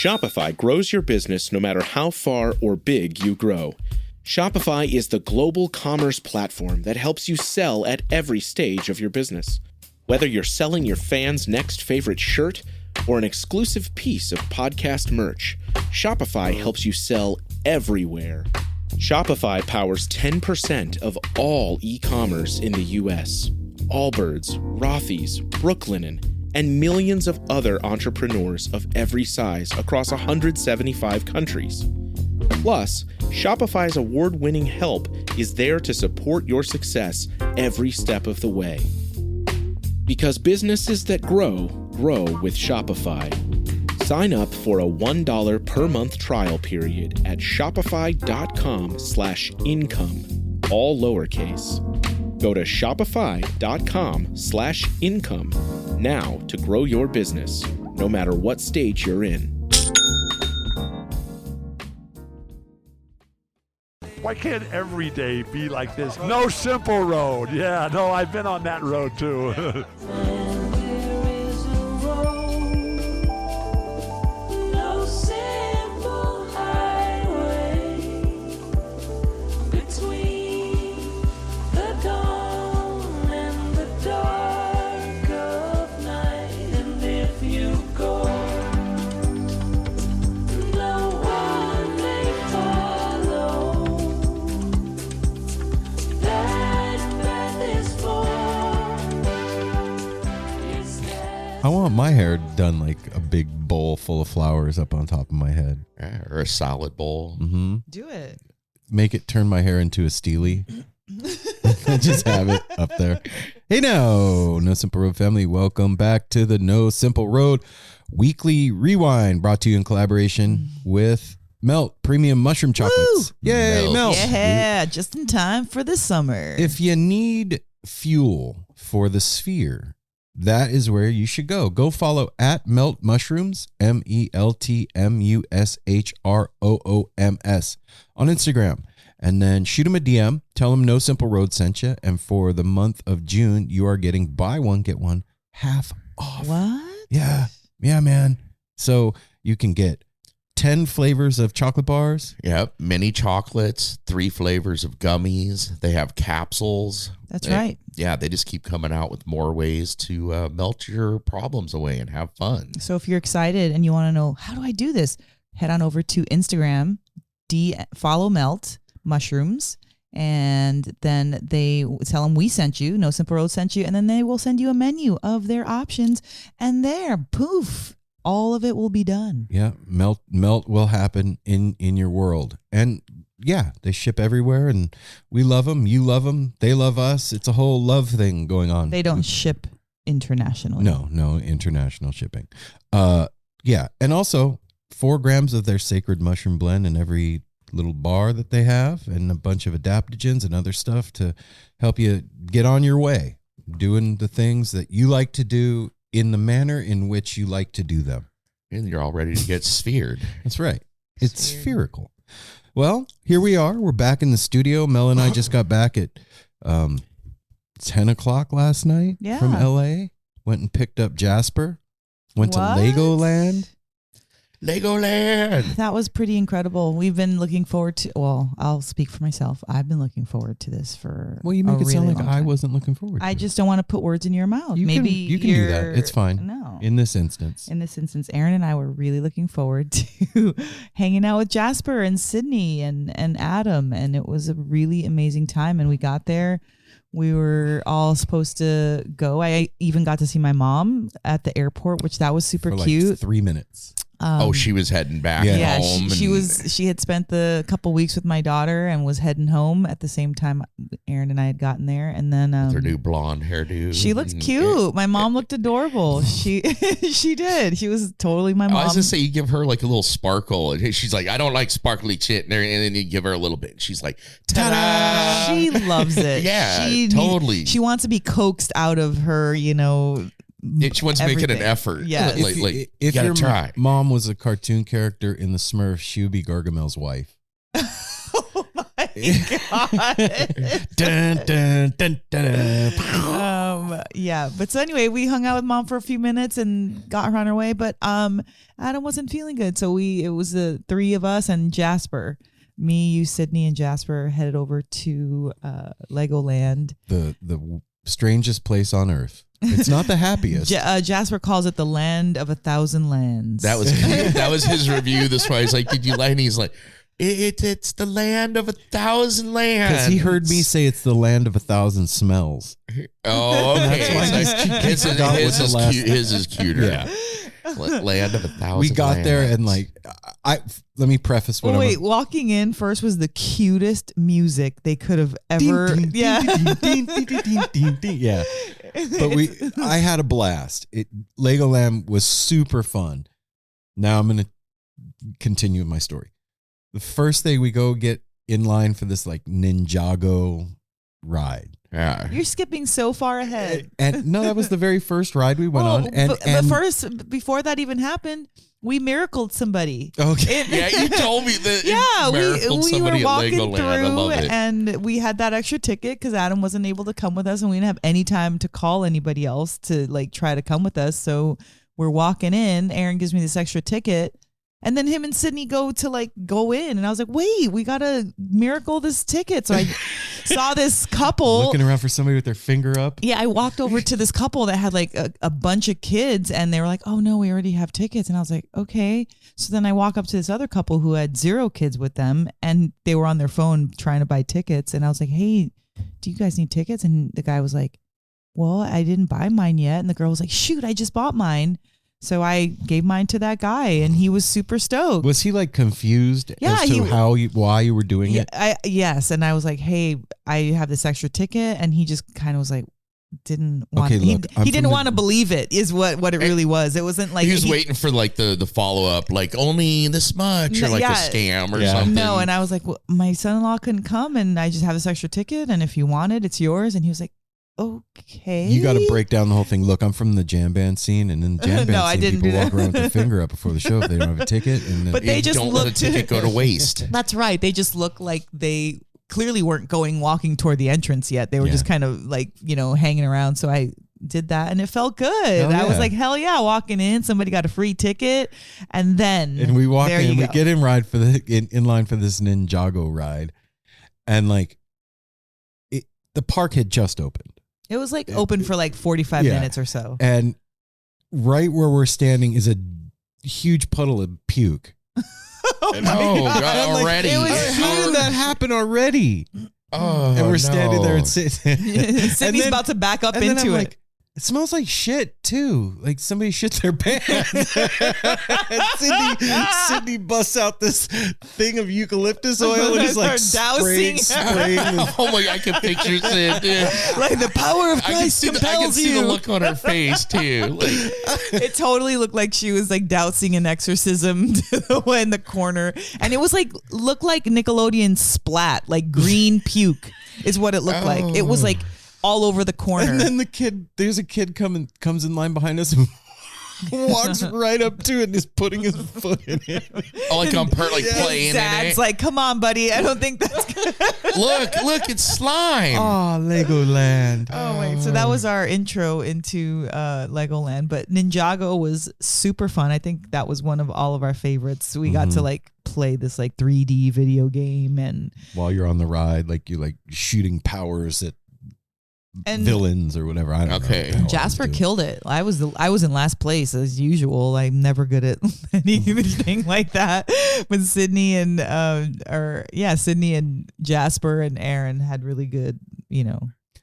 Shopify grows your business no matter how far or big you grow. Shopify is the global commerce platform that helps you sell at every stage of your business. Whether you're selling your fans' next favorite shirt or an exclusive piece of podcast merch, Shopify helps you sell everywhere. Shopify powers 10% of all e-commerce in the US. Allbirds, Rothy's, Brooklinen, and millions of other entrepreneurs of every size across 175 countries. Plus, Shopify's award-winning help is there to support your success every step of the way. Because businesses that grow, grow with Shopify. Sign up for a $1 per month trial period at shopify.com/income, all lowercase. Go to shopify.com/income now to grow your business, no matter what stage you're in. Why can't every day be like this? No simple road. Yeah, no, I've been on that road too. I want my hair done like a big bowl full of flowers up on top of my head. Yeah, or a salad bowl. Mm-hmm. Do it. Make it turn my hair into a steely. Just have it up there. Hey, No Simple Road family. Welcome back to the No Simple Road Weekly Rewind, brought to you in collaboration with Melt Premium Mushroom Chocolates. Woo! Yay, Melt. Yeah, just in time for the summer. If you need fuel for the sphere, that is where you should go. Go follow at Melt Mushrooms, MELTMUSHROOMS on Instagram. And then shoot them a DM. Tell them No Simple Road sent you. And for the month of June, you are getting buy one, get one half off. What? Yeah. Yeah, man. So you can get 10 flavors of chocolate bars. Yep. Mini chocolates, 3 flavors of gummies. They have capsules. That's right. Yeah, they just keep coming out with more ways to melt your problems away and have fun. So if you're excited and you want to know, how do I do this? Head on over to Instagram, follow Melt Mushrooms, and then they tell them we sent you, No Simple Road sent you, and then they will send you a menu of their options, and there, poof, all of it will be done. Yeah, melt will happen in your world. And yeah, they ship everywhere, and we love them. You love them. They love us. It's a whole love thing going on. They don't ship internationally. No international shipping. Yeah, and also 4 grams of their sacred mushroom blend in every little bar that they have, and a bunch of adaptogens and other stuff to help you get on your way, doing the things that you like to do in the manner in which you like to do them. And you're all ready to get sphered. That's right. It's spherical. Well, here we are. We're back in the studio. Mel and I just got back at 10 o'clock last night from LA. Went and picked up Jasper. Went to Legoland. Legoland. That was pretty incredible. We've been looking forward to, well, I'll speak for myself. I've been looking forward to this for Well, you make it sound really like long I time. wasn't looking forward to I it. just don't want to put words in your mouth. You Maybe you can do that. It's fine. No. In this instance. In this instance, Aaron and I were really looking forward to hanging out with Jasper and Sydney and Adam, and it was a really amazing time. And we got there. We were all supposed to go. I even got to see my mom at the airport, which that was super for cute. Like 3 minutes. She was heading back Yeah, home. she had spent the couple weeks with my daughter and was heading home at the same time Aaron and I had gotten there. And then with her new blonde hairdo. she looked cute. My mom looked adorable. She did. She was totally my mom. I was gonna say you give her like a little sparkle, and she's like, "I don't like sparkly shit," and then you give her a little bit. She's like, "Ta-da!" She loves it. Yeah, totally. She wants to be coaxed out of her, She wants to make it an effort. Yeah. If gotta your try. mom was a cartoon character in the Smurfs, she would be Gargamel's wife. Oh my Dun, dun, dun, dun, dun. Yeah, but so anyway, we hung out with Mom for a few minutes and got her on her way. But Adam wasn't feeling good, so it was the three of us and Jasper. Me, you, Sydney, and Jasper headed over to Legoland. The strangest place on earth. It's not the happiest. Jasper calls it the land of 1,000 lands. That was his review this morning. He's like, "Did you like?" And he's like, "It's the land of 1,000 lands." Because he heard me say it's the land of 1,000 smells. Oh, okay. That's why His is cuter. Yeah. Land of 1,000. We got there and like, let me preface what. Walking in first was the cutest music they could have ever. Yeah. But I had a blast. Legoland was super fun. Now I'm gonna continue with my story. The first day we go get in line for this like Ninjago ride. Yeah. You're skipping so far ahead. And no, that was the very first ride we went on. But first, before that even happened, we miracled somebody. Okay. Yeah, you told me that. Yeah, we were walking Legoland. through, I love it. and we had that extra ticket because Adam wasn't able to come with us, and we didn't have any time to call anybody else to like try to come with us. So we're walking in. Aaron gives me this extra ticket. And then him and Sydney go in. And I was like, wait, we got to miracle this ticket. So I saw this couple. Looking around for somebody with their finger up. Yeah, I walked over to this couple that had like a bunch of kids. And they were like, oh, no, we already have tickets. And I was like, okay. So then I walk up to this other couple who had 0 kids with them. And they were on their phone trying to buy tickets. And I was like, hey, do you guys need tickets? And the guy was like, well, I didn't buy mine yet. And the girl was like, shoot, I just bought mine. So I gave mine to that guy, and he was super stoked. Was he like confused as to why you were doing it? Yes, and I was like, "Hey, I have this extra ticket," and he just kind of was like, didn't want. Okay, look, he didn't want to believe it. Is what it really was. It wasn't like he was waiting for like the follow up, like only this much or like a scam or something. No, and I was like, well, my son-in-law couldn't come, and I just have this extra ticket, and if you want it, it's yours. And he was like, okay. You got to break down the whole thing. Look, I'm from the jam band scene, and in the jam band scene, people walk around with their finger up before the show if they don't have a ticket. And but they just don't let a ticket go to waste. That's right. They just look like they clearly weren't walking toward the entrance yet. They were just kind of like, hanging around. So I did that, and it felt good. I was like, hell yeah, walking in. Somebody got a free ticket, and we walk in. We get in line for this Ninjago ride, and like the park had just opened. It was like open for like 45 minutes or so. And right where we're standing is a huge puddle of puke. God, already. How did that happen already? Oh, and we're standing there and Sydney's about to back up into it. Like, it smells like shit too. Like somebody shit their pants. Sydney busts out this thing of eucalyptus oil and is like spraying. Oh my! I can picture Sid. Yeah. Like the power of Christ compels you. I can see the look on her face too. Like, it totally looked like she was like dousing an exorcism in the corner, and it was like looked like Nickelodeon Splat, like green puke is what it looked like. It was like all over the corner. And then there's a kid comes in line behind us and walks right up to it and is putting his foot in it. Oh, like I'm playing in it. It's like, come on, buddy. I don't think that's good. Look, it's slime. Oh, Legoland. Oh, wait. So that was our intro into Legoland. But Ninjago was super fun. I think that was one of all of our favorites. We got to like play this like 3D video game, and while you're on the ride, like you're like shooting powers at villains or whatever. I don't know. Jasper killed it. I was in last place as usual. I'm never good at anything like that. But Sydney and Jasper and Aaron had really good.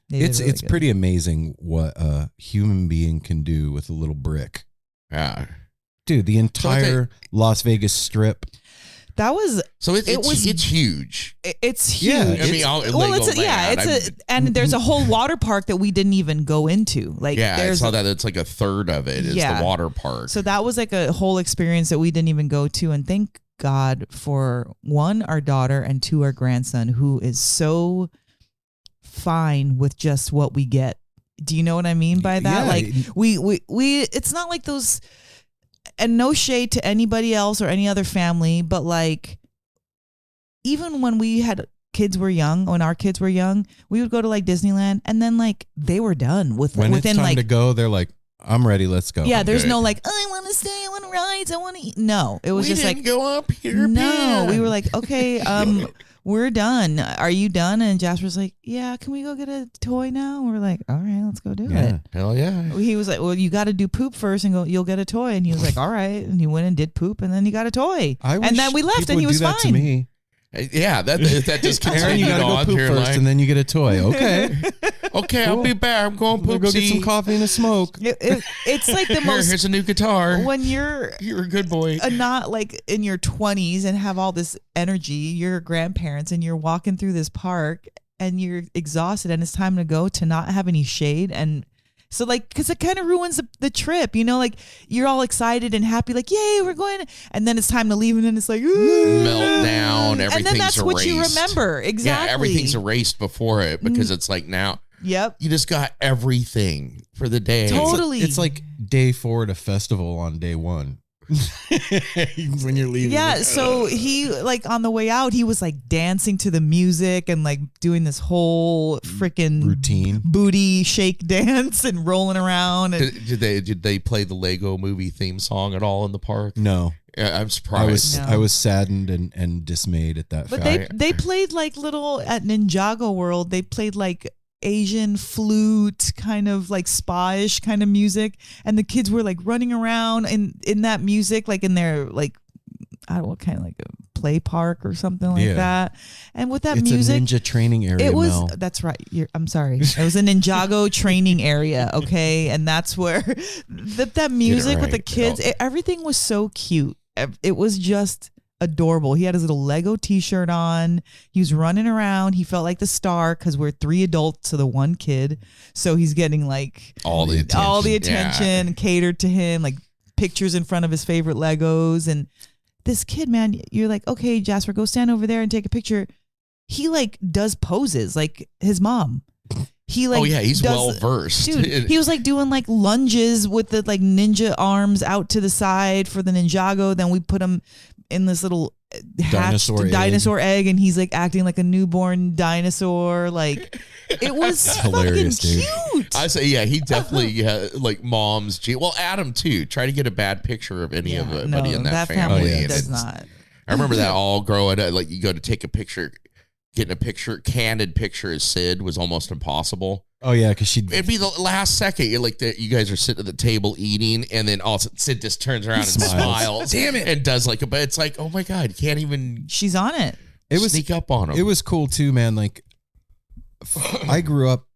It's pretty amazing what a human being can do with a little brick. Yeah, dude, the entire Las Vegas Strip. That was it's huge. It's huge. Yeah, and there's a whole water park that we didn't even go into. Like, I saw that it's like a third of it is the water park. So that was like a whole experience that we didn't even go to. And thank God for 1, our daughter, and 2, our grandson, who is so fine with just what we get. Do you know what I mean by that? Yeah. Like we it's not like those. And no shade to anybody else or any other family, but like, even when we had kids were young, when our kids were young, we would go to like Disneyland, and then like they were done with When within it's time like to go, they're like, I'm ready. Let's go. yeah. There's good. no like, oh, I want to stay, I want to rides, I want to eat. No, it was just like go up here. no. We were like, okay, we're done. Are you done? And Jasper's like, yeah. Can we go get a toy now? And we're like, all right, let's go do Yeah. it. Hell yeah. He was like, well, you got to do poop first and you'll get a toy. And he was like, all right. And he went and did poop, and then he got a toy. And then we left, people and he would was do that fine. To me. Yeah, that just Aaron, continued you gotta on go poop through first, life. and then you get a toy. Okay, Okay, I'll be back. I'm going we'll poop. go get some coffee and a smoke. It's like the most Here's a new guitar. when you're You're a good boy. not like in your 20s and have all this energy, you're grandparents and you're walking through this park and you're exhausted and it's time to go, to not have any shade. And so like, because it kind of ruins the trip, you know, like you're all excited and happy, like, yay, we're going, and then it's time to leave, and then it's like Meltdown. Everything's and then that's erased. what you remember. Exactly. Yeah, everything's erased before it, because it's like now Yep. you just got everything for the day. Totally. It's like day 4 at a festival on day 1. When you're leaving. Yeah, so he like on the way out, he was like dancing to the music and like doing this whole freaking Routine. booty shake dance and rolling around. And Did they play the Lego movie theme song at all in the park? No, Yeah, I'm surprised. No. I was saddened and dismayed at that but fact. they played like little at Ninjago World. They played like Asian flute kind of like spa-ish kind of music, and the kids were like running around in that music, like in their like I don't know, what kind of like a play park or something like Yeah. that. And with that It's music, a ninja training area. it was Mel. that's right. I'm sorry. It was a Ninjago training area, okay, and that's where that music with the right. kids, everything was so cute. It was just adorable. He had his little Lego t-shirt on. He was running around. He felt like the star because we're 3 adults to the 1 kid, so he's getting like all the attention. Yeah. Catered to him, like pictures in front of his favorite Legos. And this kid, man, you're like, okay, Jasper, go stand over there and take a picture. He like does poses like his mom. He like, Oh yeah, he's does- well versed. Dude, he was like doing like lunges with the like ninja arms out to the side for the Ninjago. Then we put him in this little hatched dinosaur egg, and he's like acting like a newborn dinosaur. Like it was hilarious, fucking dude. cute. I say, yeah, he definitely like mom's. Well, Adam too. Try to get a bad picture of anybody in that family. Oh, yeah. and does it's- not. I remember that all growing up. Like you go to take a picture, getting a candid picture of Sid was almost impossible. Oh yeah, because she. It'd be the last second. You're like, you guys are sitting at the table eating, and then all of a sudden Sid just turns around and smiles. Damn it! And does like but it's like, oh my god, you can't even She's on it. It was sneak up on him. It was cool too, man. Like I grew up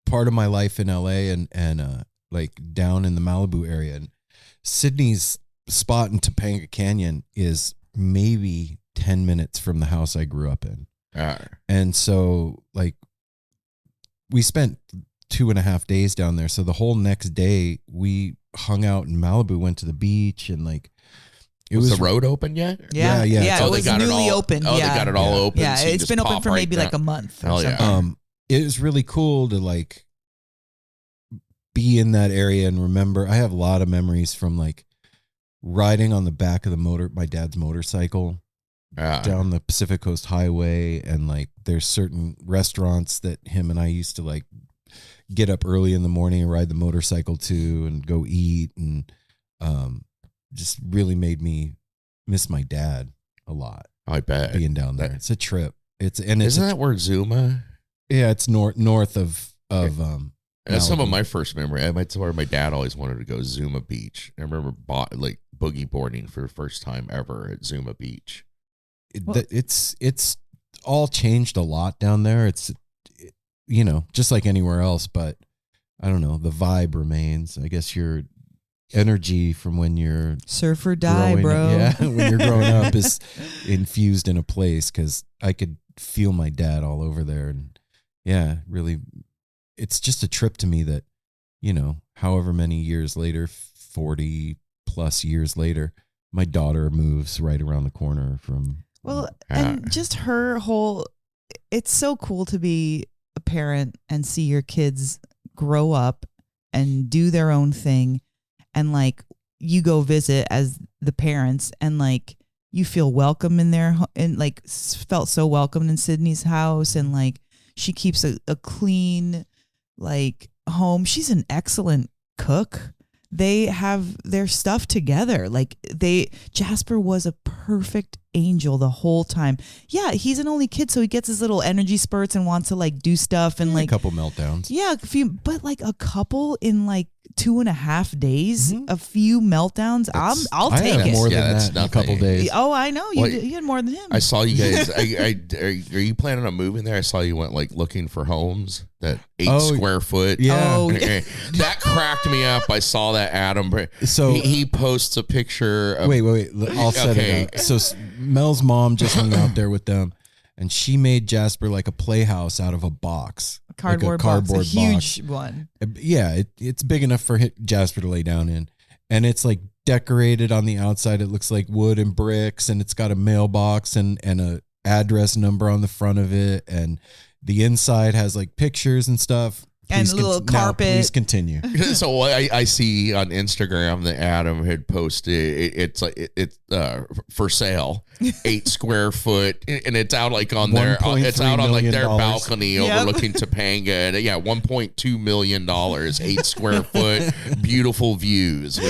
part of my life in LA and like down in the Malibu area, and Sydney's spot in Topanga Canyon is maybe 10 minutes from the house I grew up in. And so like we spent 2.5 days down there. So the whole next day we hung out in Malibu, went to the beach, and like it was was the road open yet? Yeah. It Oh, they was got it newly all opened. Oh, yeah. they got it all open. Yeah, so you it's just been open pop for right maybe down. like a month. Or Hell yeah. something. It was really cool to like be in that area and remember. I have a lot of memories from like riding on the back of my dad's motorcycle down the Pacific Coast Highway, and like there's certain restaurants that him and I used to like get up early in the morning and ride the motorcycle to and go eat, and just really made me miss my dad a lot. I bet. Being down there, it's a trip. Isn't that where Zuma? Yeah, it's north of That's some of Malibu. my first memory. That's where my dad always wanted to go, Zuma Beach. I remember like boogie boarding for the first time ever at Zuma Beach. It's all changed a lot down there. It's just like anywhere else, but I don't know, the vibe remains. I guess your energy from when you're Surf or die, bro. Yeah, when you're growing up is infused in a place, because I could feel my dad all over there. And yeah, really, it's just a trip to me that, however many years later, 40 plus years later, my daughter moves right around the corner from. Well, and just her whole, it's so cool to be a parent and see your kids grow up and do their own thing. And like you go visit as the parents, and like you feel welcome in there, and like felt so welcomed in Sydney's house, and like she keeps a clean like home. She's an excellent cook. They have their stuff together. Like Jasper was a perfect angel the whole time. Yeah, he's an only kid, so he gets his little energy spurts and wants to like do stuff and like a couple meltdowns. Yeah, but like a couple in like 2.5 days, a few meltdowns. I'll take it. More than that in a couple days. Oh, I know you had more than him. I saw you guys. Are you planning on moving there? I saw you went like looking for homes that 8 square foot. Yeah. Oh, yeah. That cracked me up. I saw that Adam. So he posts a picture. Of, wait. I'll set it up. So Mel's mom just hung out there with them, and she made Jasper like a playhouse out of a box. Cardboard box, a huge one. Yeah, it's big enough for Jasper to lay down in, and it's like decorated on the outside. It looks like wood and bricks, and it's got a mailbox and a address number on the front of it, and the inside has like pictures and stuff. And a little carpet. Please continue. So I see on Instagram that Adam had posted. It's like it's for sale, 8 square foot, and it's out like on their. It's out on like their balcony overlooking Topanga. And yeah, $1.2 million, 8 square foot, beautiful views.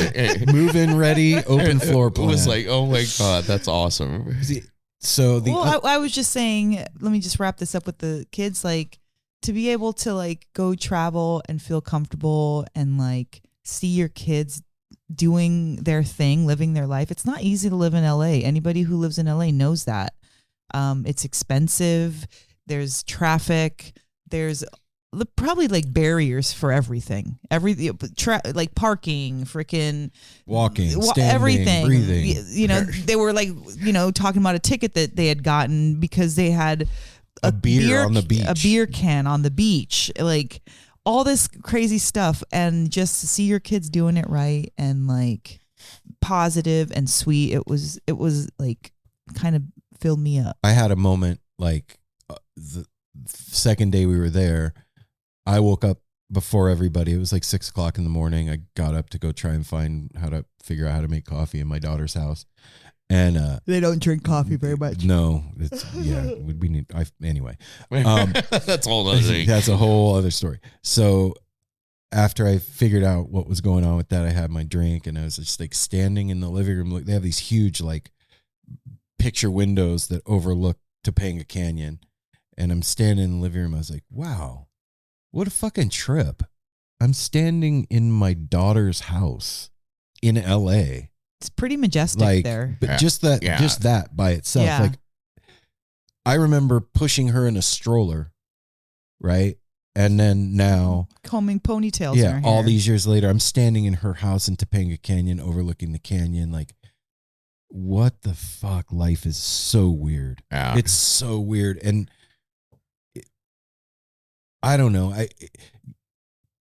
Move in ready, open floor plan. It was like, oh my god, that's awesome. So I was just saying. Let me just wrap this up with the kids. Like, to be able to like go travel and feel comfortable and like see your kids doing their thing, living their life. It's not easy to live in LA. Anybody who lives in LA knows that. It's expensive. There's traffic. There's probably like barriers for everything. Like parking, freaking walking, standing, everything. breathing. You know, they were like, talking about a ticket that they had gotten because they had a beer on the beach, a beer can on the beach, like all this crazy stuff, and just to see your kids doing it right and like positive and sweet, it was like kind of filled me up. I had a moment like the second day we were there. I woke up before everybody. It was like 6 o'clock in the morning. I got up to go try and figure out how to make coffee in my daughter's house. And they don't drink coffee very much. No, anyway. That's all other thing. That's a whole other story. So after I figured out what was going on with that, I had my drink and I was just like standing in the living room. Look, they have these huge like picture windows that overlook Topanga Canyon, and I'm standing in the living room. I was like, wow, what a fucking trip! I'm standing in my daughter's house in LA. It's pretty majestic there. But just that by itself. Yeah. Like, I remember pushing her in a stroller, right? And then now combing ponytails in her hair. All these years later, I'm standing in her house in Topanga Canyon overlooking the canyon. Like, what the fuck? Life is so weird. Yeah. It's so weird. And I don't know.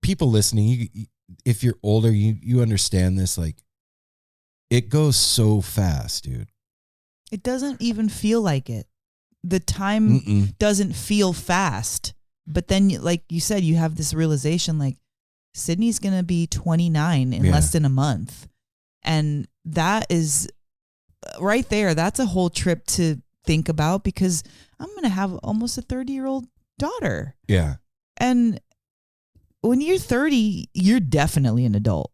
People listening, if you're older, you understand this. Like, it goes so fast, dude. It doesn't even feel like it. The time doesn't feel fast. But then, like you said, you have this realization, like, Sydney's going to be 29 in less than a month. And that is right there. That's a whole trip to think about, because I'm going to have almost a 30-year-old daughter. Yeah. And when you're 30, you're definitely an adult.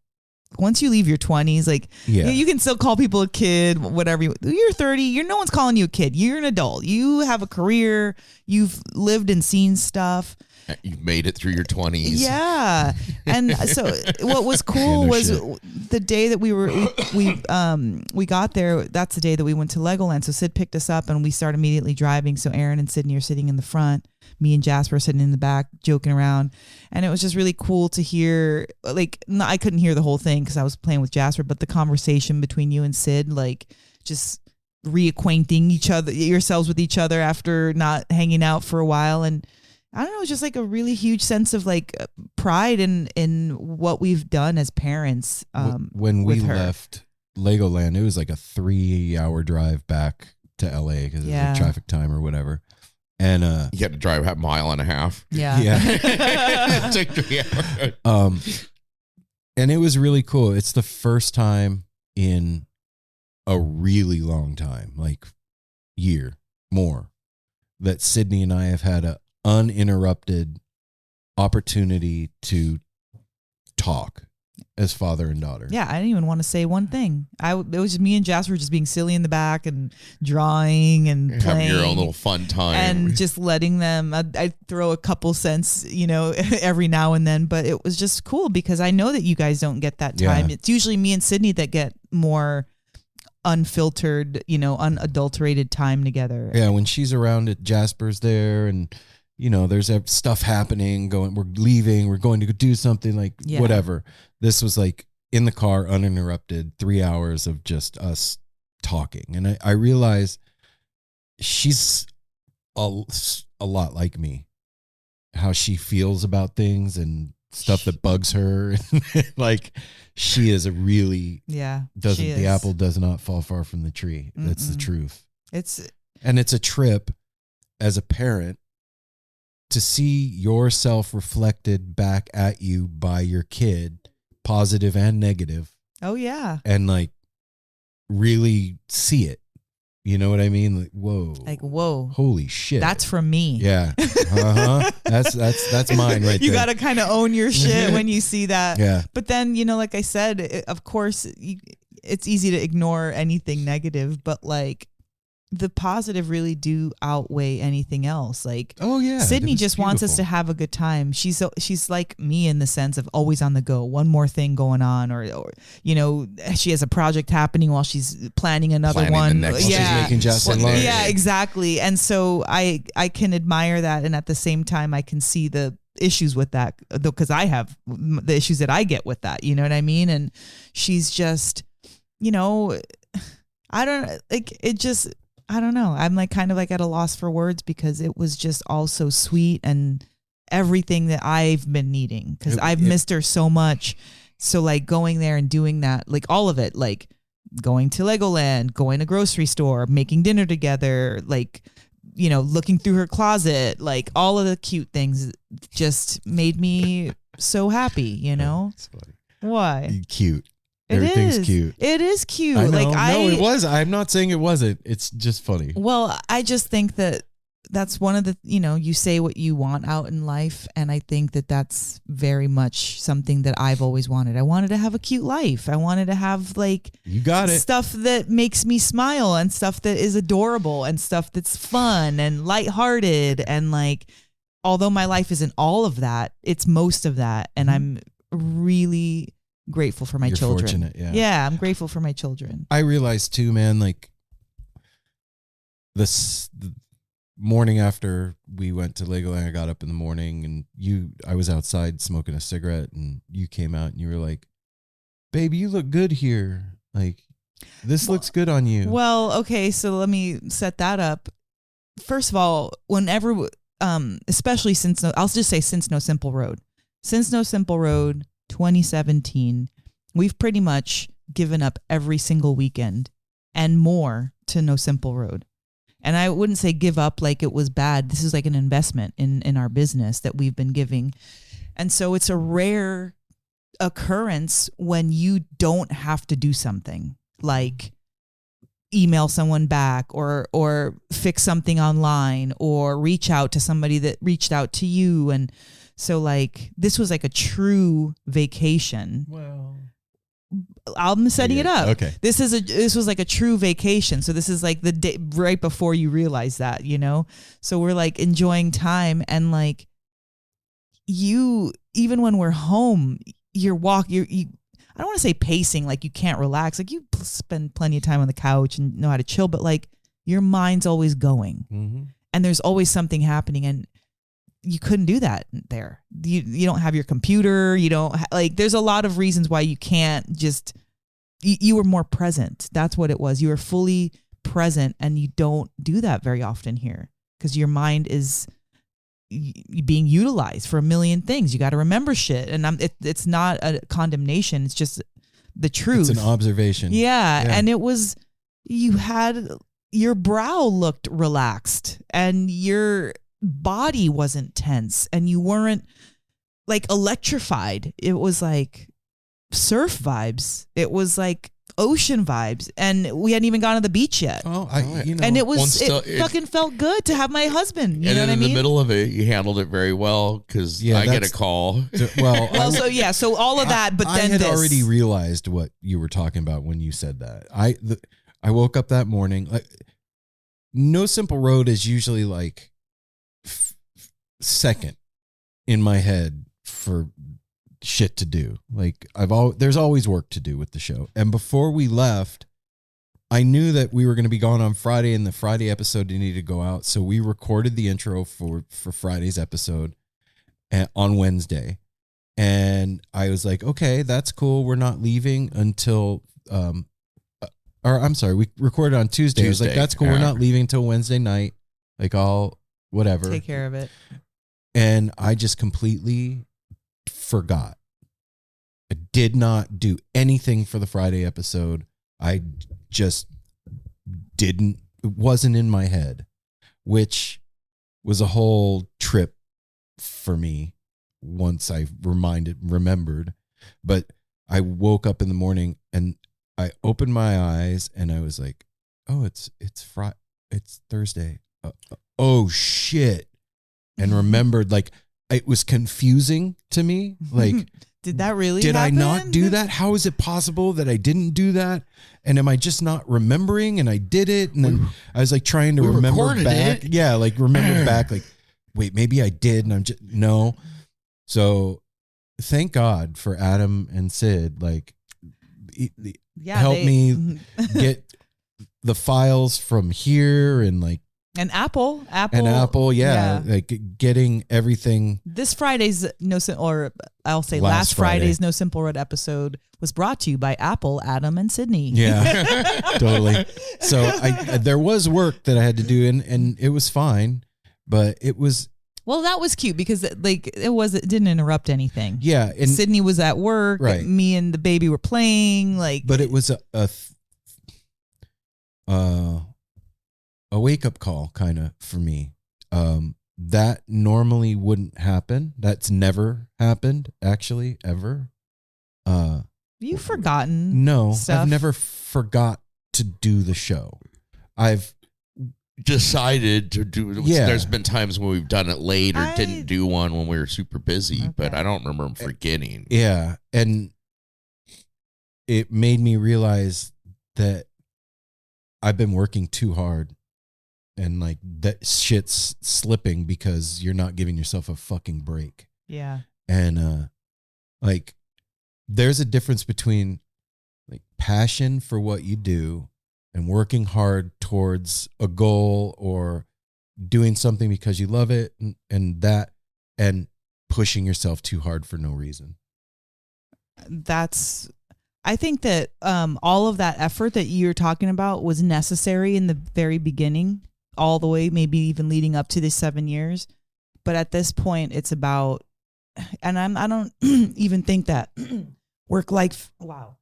Once you leave your 20s, like, you can still call people a kid, whatever. You're 30, no one's calling you a kid. You're an adult. You have a career. You've lived and seen stuff. You've made it through your 20s. Yeah. And so what was cool was the day that we got there, that's the day that we went to Legoland. So Sid picked us up and we started immediately driving. So Aaron and Sydney are sitting in the front. Me and Jasper are sitting in the back joking around. And it was just really cool to hear, like, I couldn't hear the whole thing because I was playing with Jasper, but the conversation between you and Sid, like, just reacquainting yourselves with each other after not hanging out for a while. And I don't know, it's just like a really huge sense of like pride in what we've done as parents. When we left Legoland, it was like a 3-hour drive back to LA because of the traffic time or whatever. And you had to drive a mile and a half. Yeah. It took 3 hours. And it was really cool. It's the first time in a really long time, like year more, that Sydney and I have had a uninterrupted opportunity to talk as father and daughter. Yeah, I didn't even want to say one thing. It was just me and Jasper just being silly in the back and drawing and Having playing your own little fun time. and just letting them. I'd throw a couple cents, every now and then, but it was just cool because I know that you guys don't get that time. Yeah. It's usually me and Sydney that get more unfiltered, unadulterated time together. Yeah, when she's around, Jasper's there, and there's stuff happening. We're leaving. We're going to go do something, like whatever. This was like in the car, uninterrupted, 3 hours of just us talking, and I realized she's a lot like me. How she feels about things and stuff that bugs her, like she is a really the apple does not fall far from the tree. That's the truth. It's a trip as a parent to see yourself reflected back at you by your kid, positive and negative. Oh yeah. And like really see it. You know what I mean? Like whoa. Holy shit. That's from me. Yeah. Uh-huh. That's mine right there. You got to kind of own your shit when you see that. Yeah. But then, like I said, of course, it's easy to ignore anything negative, but like the positive really do outweigh anything else. Like, oh yeah, Sydney just wants us to have a good time. She's like me in the sense of always on the go, one more thing going on, or she has a project happening while she's planning another one. She's making Justin lunch. Yeah, exactly. And so I can admire that, and at the same time I can see the issues with that, because I have the issues that I get with that. You know what I mean? And she's just, I don't know. I'm like kind of like at a loss for words, because it was just all so sweet and everything that I've been needing, because I've missed her so much. So like going there and doing that, like all of it, like going to Legoland, going to grocery store, making dinner together, like, looking through her closet, like all of the cute things just made me so happy, It's funny. Why? Cute. Everything's cute. It is cute. I know. No, it was. I'm not saying it wasn't. It's just funny. Well, I just think that's one of the, you say what you want out in life. And I think that that's very much something that I've always wanted. I wanted to have a cute life. I wanted to have like, you got it, stuff that makes me smile, and stuff that is adorable, and stuff that's fun and lighthearted. And like, although my life isn't all of that, it's most of that. And I'm really grateful for my children. Fortunate, yeah, I'm grateful for my children. I realized too, man, like the morning after we went to Legoland, I got up in the morning and I was outside smoking a cigarette, and you came out and you were like, baby, you look good here. Like, this looks good on you. Well, okay, so let me set that up. First of all, whenever, especially since No Simple Road. Since No Simple Road 2017, we've pretty much given up every single weekend and more to No Simple Road. And I wouldn't say give up like it was bad. This is like an investment in our business that we've been giving. And so it's a rare occurrence when you don't have to do something like email someone back or fix something online or reach out to somebody that reached out to you. And so like this was like a true vacation. Well, I'm setting it up. Okay. This was like a true vacation. So this is like the day right before you realize that, So we're like enjoying time, and like even when we're home, you I don't want to say pacing, like you can't relax. Like you spend plenty of time on the couch and know how to chill, but like your mind's always going, and there's always something happening, and you couldn't do that there. You don't have your computer. You don't there's a lot of reasons why you can't just, you were more present. That's what it was. You were fully present, and you don't do that very often here because your mind is being utilized for a million things. You got to remember shit. And it's not a condemnation. It's just the truth. It's an observation. Yeah. And it was, your brow looked relaxed, and your body wasn't tense, and you weren't like electrified. It was like surf vibes. It was like ocean vibes, and we hadn't even gone to the beach yet. Oh, and it fucking felt good to have my husband. You know what I mean? In the middle of it, you handled it very well because I get a call. So all of that, but then I had already realized what you were talking about when you said that. I woke up that morning. Like, No Simple Road is usually like second in my head for shit to do. Like there's always work to do with the show. And before we left, I knew that we were going to be gone on Friday and the Friday episode needed to go out. So we recorded the intro for Friday's episode on Wednesday. And I was like, okay, that's cool. We're not leaving until, we recorded on Tuesday. I was like, that's cool. Yeah. We're not leaving until Wednesday night. Like whatever. Take care of it. And I just completely forgot. I did not do anything for the Friday episode. I just didn't. It wasn't in my head, which was a whole trip for me once I remembered. But I woke up in the morning and I opened my eyes and I was like, oh, it's Thursday. Oh shit. And remembered, like, it was confusing to me. Like, did that really did happen? I not do that? How is it possible that I didn't do that? And am I just not remembering? And I did it. And then I was like trying to remember back. It. Yeah, like remember back. Like, wait, maybe I did. And I'm just, no. So thank God for Adam and Sid. Like, help me get the files from here and like, And Apple, yeah, like getting everything. This Friday's last Friday's No Simple Road episode was brought to you by Apple, Adam, and Sydney. Yeah, totally. So there was work that I had to do, and it was fine, but it was. Well, that was cute because it didn't interrupt anything. Yeah, and Sydney was at work. Right. Me and the baby were playing. But it was a wake-up call kind of for me. That normally wouldn't happen. That's never happened, actually, ever. You've forgotten stuff? I've never forgot to do the show. I've decided to do. Yeah. There's been times when we've done it late or didn't do one when we were super busy, but I don't remember forgetting. Yeah, and it made me realize that I've been working too hard. And like that shit's slipping because you're not giving yourself a fucking break. Yeah. And like there's a difference between like passion for what you do and working hard towards a goal or doing something because you love it and pushing yourself too hard for no reason. I think that all of that effort that you're talking about was necessary in the very beginning. All the way, maybe even leading up to the 7 years. But at this point, it's about, and I don't even think that work life. Wow.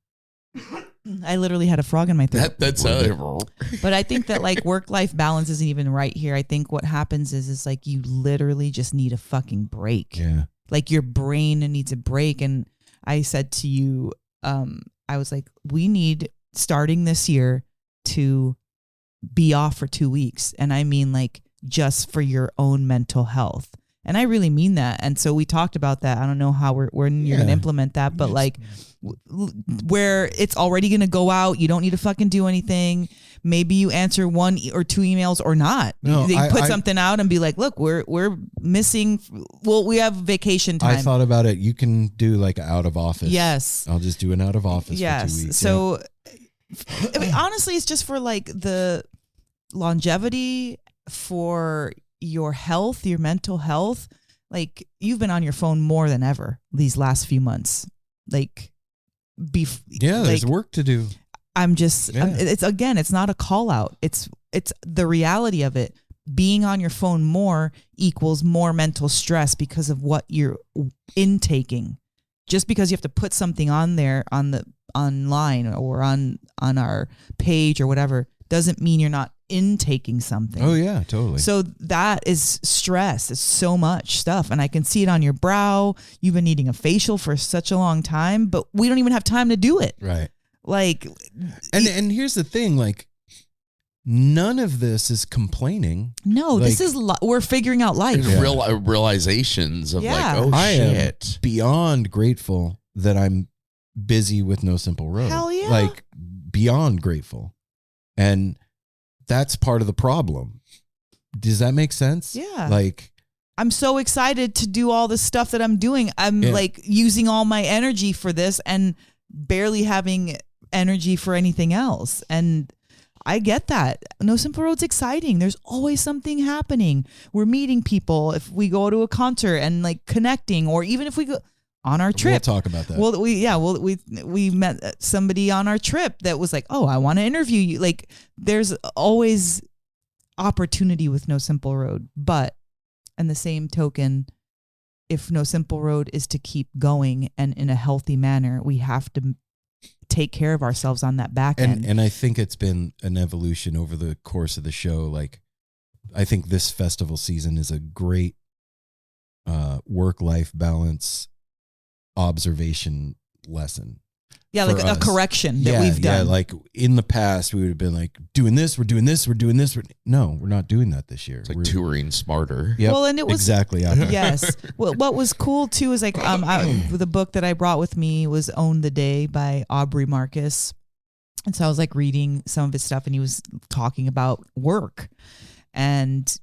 I literally had a frog in my throat. But I think that like work life balance isn't even right here. I think what happens is like you literally just need a fucking break. Yeah. Like your brain needs a break. And I said to you, I was like, we need starting this year to be off for 2 weeks. And I mean like just for your own mental health. And I really mean that. And so we talked about that. I don't know how when you're going to implement that, but like where it's already going to go out, you don't need to fucking do anything. Maybe you answer 1 or 2 emails or not. No, they put something out and be like, look, we're missing. Well, we have vacation time. I thought about it. You can do like out of office. Yes. I'll just do an out of office for 2 weeks. So I mean, honestly, it's just for like the longevity, for your health, your mental health. Like you've been on your phone more than ever these last few months. Like, there's work to do. It's not a call out. It's the reality of it. Being on your phone more equals more mental stress because of what you're intaking. Just because you have to put something on there online or on our page or whatever doesn't mean you're not intaking something. Oh yeah, totally. So that is stress. It's so much stuff. And I can see it on your brow. You've been needing a facial for such a long time, but we don't even have time to do it. Right. Like, and here's the thing, like, none of this is complaining. no, Like, this is we're figuring out life. There's realizations of Yeah. like, oh I shit. am beyond grateful that I'm busy with No Simple Road. Hell yeah. Like, beyond grateful. And that's part of the problem. Does that make sense? Yeah. Like, I'm so excited to do all the stuff that I'm doing. I'm like using all my energy for this and barely having energy for anything else. And I get that. No Simple Road's exciting. There's always something happening. We're meeting people. If we go to a concert and like connecting, or even if we go on our trip. we'll talk about that. Well, we met somebody on our trip that was like, oh, I want to interview you. Like, there's always opportunity with No Simple Road. But in the same token, if No Simple Road is to keep going and in a healthy manner, we have to take care of ourselves on that back end. And I think it's been an evolution over the course of the show. Like, I think this festival season is a great work-life balance observation lesson. Yeah, like a correction that we've done. Yeah, like in the past, we would have been like, doing this, we're doing this, we're doing this. No, we're not doing that this year. It's like touring smarter. Yep, well, and it was exactly. Yes. Well, what was cool too is like the book that I brought with me was Own the Day by Aubrey Marcus. And so I was like reading some of his stuff, and he was talking about work and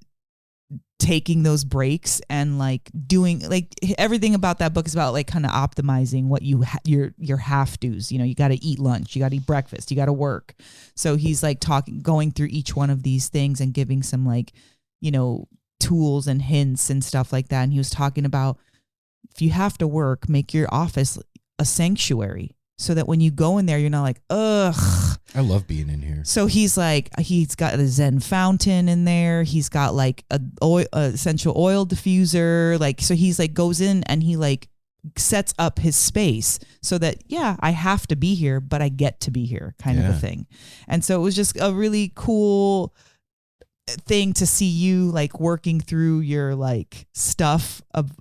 taking those breaks and like doing like everything about that book is about like kind of optimizing what your half do's. You know, you got to eat lunch, you got to eat breakfast, you got to work. So he's like going through each one of these things and giving some like, you know, tools and hints and stuff like that. And he was talking about, if you have to work, make your office a sanctuary so that when you go in there, you're not like, ugh. I love being in here. So he's got a Zen fountain in there. He's got like a essential oil diffuser. Like, so he's like goes in and he like sets up his space so that, yeah, I have to be here, but I get to be here kind of a thing. And so it was just a really cool thing to see you like working through your like stuff of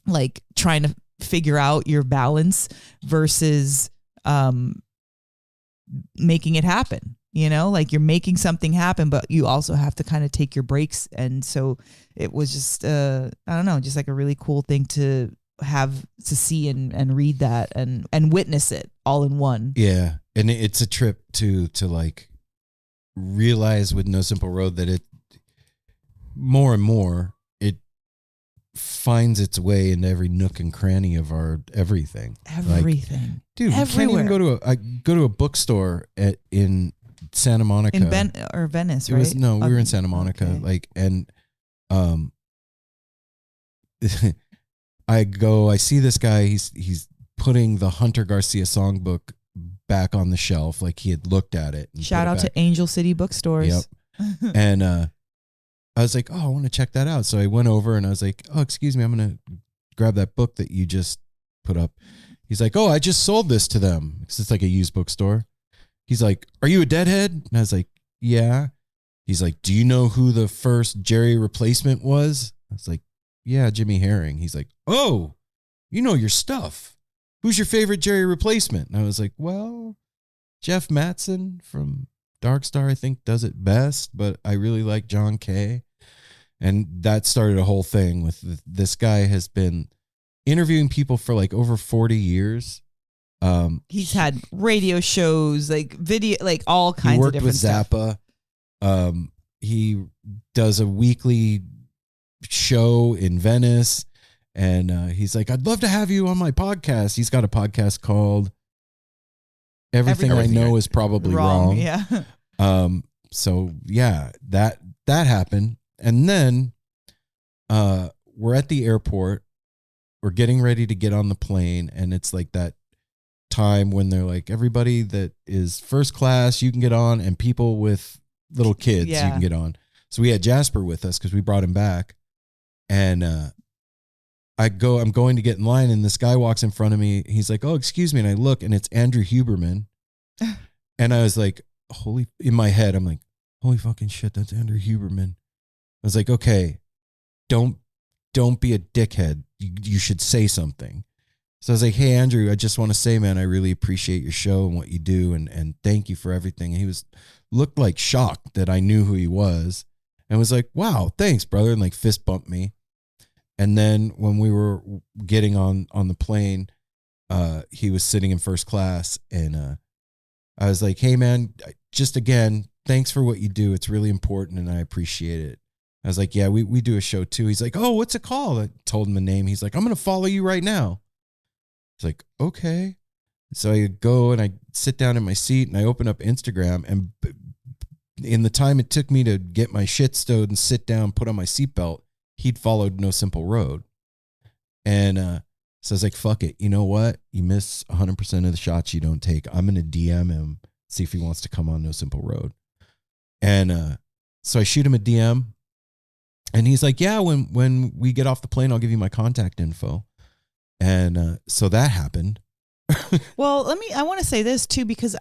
like trying to figure out your balance versus making it happen. You know, like you're making something happen, but you also have to kind of take your breaks. And so it was just I don't know, just like a really cool thing to have to see and read that and witness it all in one. Yeah. And it's a trip to like realize with No Simple Road that it more and more it finds its way into every nook and cranny of our everything. Everything. Like, dude, everywhere. we can't even go to a bookstore in Santa Monica. In Venice, right? We were in Santa Monica. Okay. Like, and I see this guy, he's putting the Hunter Garcia songbook back on the shelf, like he had looked at it. Shout out to Angel City Bookstores. Yep. And I was like, oh, I want to check that out. So I went over and I was like, oh, excuse me, I'm going to grab that book that you just put up. He's like, oh, I just sold this to them. It's like a used bookstore. He's like, are you a deadhead? And I was like, yeah. He's like, do you know who the first Jerry replacement was? I was like, yeah, Jimmy Herring. He's like, oh, you know your stuff. Who's your favorite Jerry replacement? And I was like, well, Jeff Mattson from Dark Star, I think, does it best, but I really like John Kay. And that started a whole thing with this guy has been interviewing people for like over 40 years. He's had radio shows, like video, like all kinds of different stuff. He worked with Zappa. He does a weekly show in Venice. And he's like, I'd love to have you on my podcast. He's got a podcast called Everything I Know is Probably Wrong. Yeah. So yeah, that happened. And then we're at the airport. We're getting ready to get on the plane. And it's like that time when they're like, everybody that is first class, you can get on. And people with little kids, you can get on. So we had Jasper with us because we brought him back. And I'm going to get in line, and this guy walks in front of me. He's like, oh, excuse me. And I look, and it's Andrew Huberman. And I was like, in my head, I'm like, holy fucking shit, that's Andrew Huberman. I was like, okay, don't be a dickhead. You should say something. So I was like, hey, Andrew, I just want to say, man, I really appreciate your show and what you do. And thank you for everything. And he looked like shocked that I knew who he was and was like, wow, thanks, brother. And like fist bumped me. And then when we were getting on the plane, he was sitting in first class. And I was like, hey, man, just again, thanks for what you do. It's really important and I appreciate it. I was like, yeah, we do a show too. He's like, oh, what's it called? I told him the name. He's like, I'm going to follow you right now. It's like, okay. So I go and I sit down in my seat and I open up Instagram, and in the time it took me to get my shit stowed and sit down, put on my seatbelt, he'd followed No Simple Road. And so I was like, fuck it. You know what? You miss 100% of the shots you don't take. I'm going to DM him, see if he wants to come on No Simple Road. And so I shoot him a DM, and he's like, yeah, when we get off the plane, I'll give you my contact info. And so that happened. Well, I want to say this too, because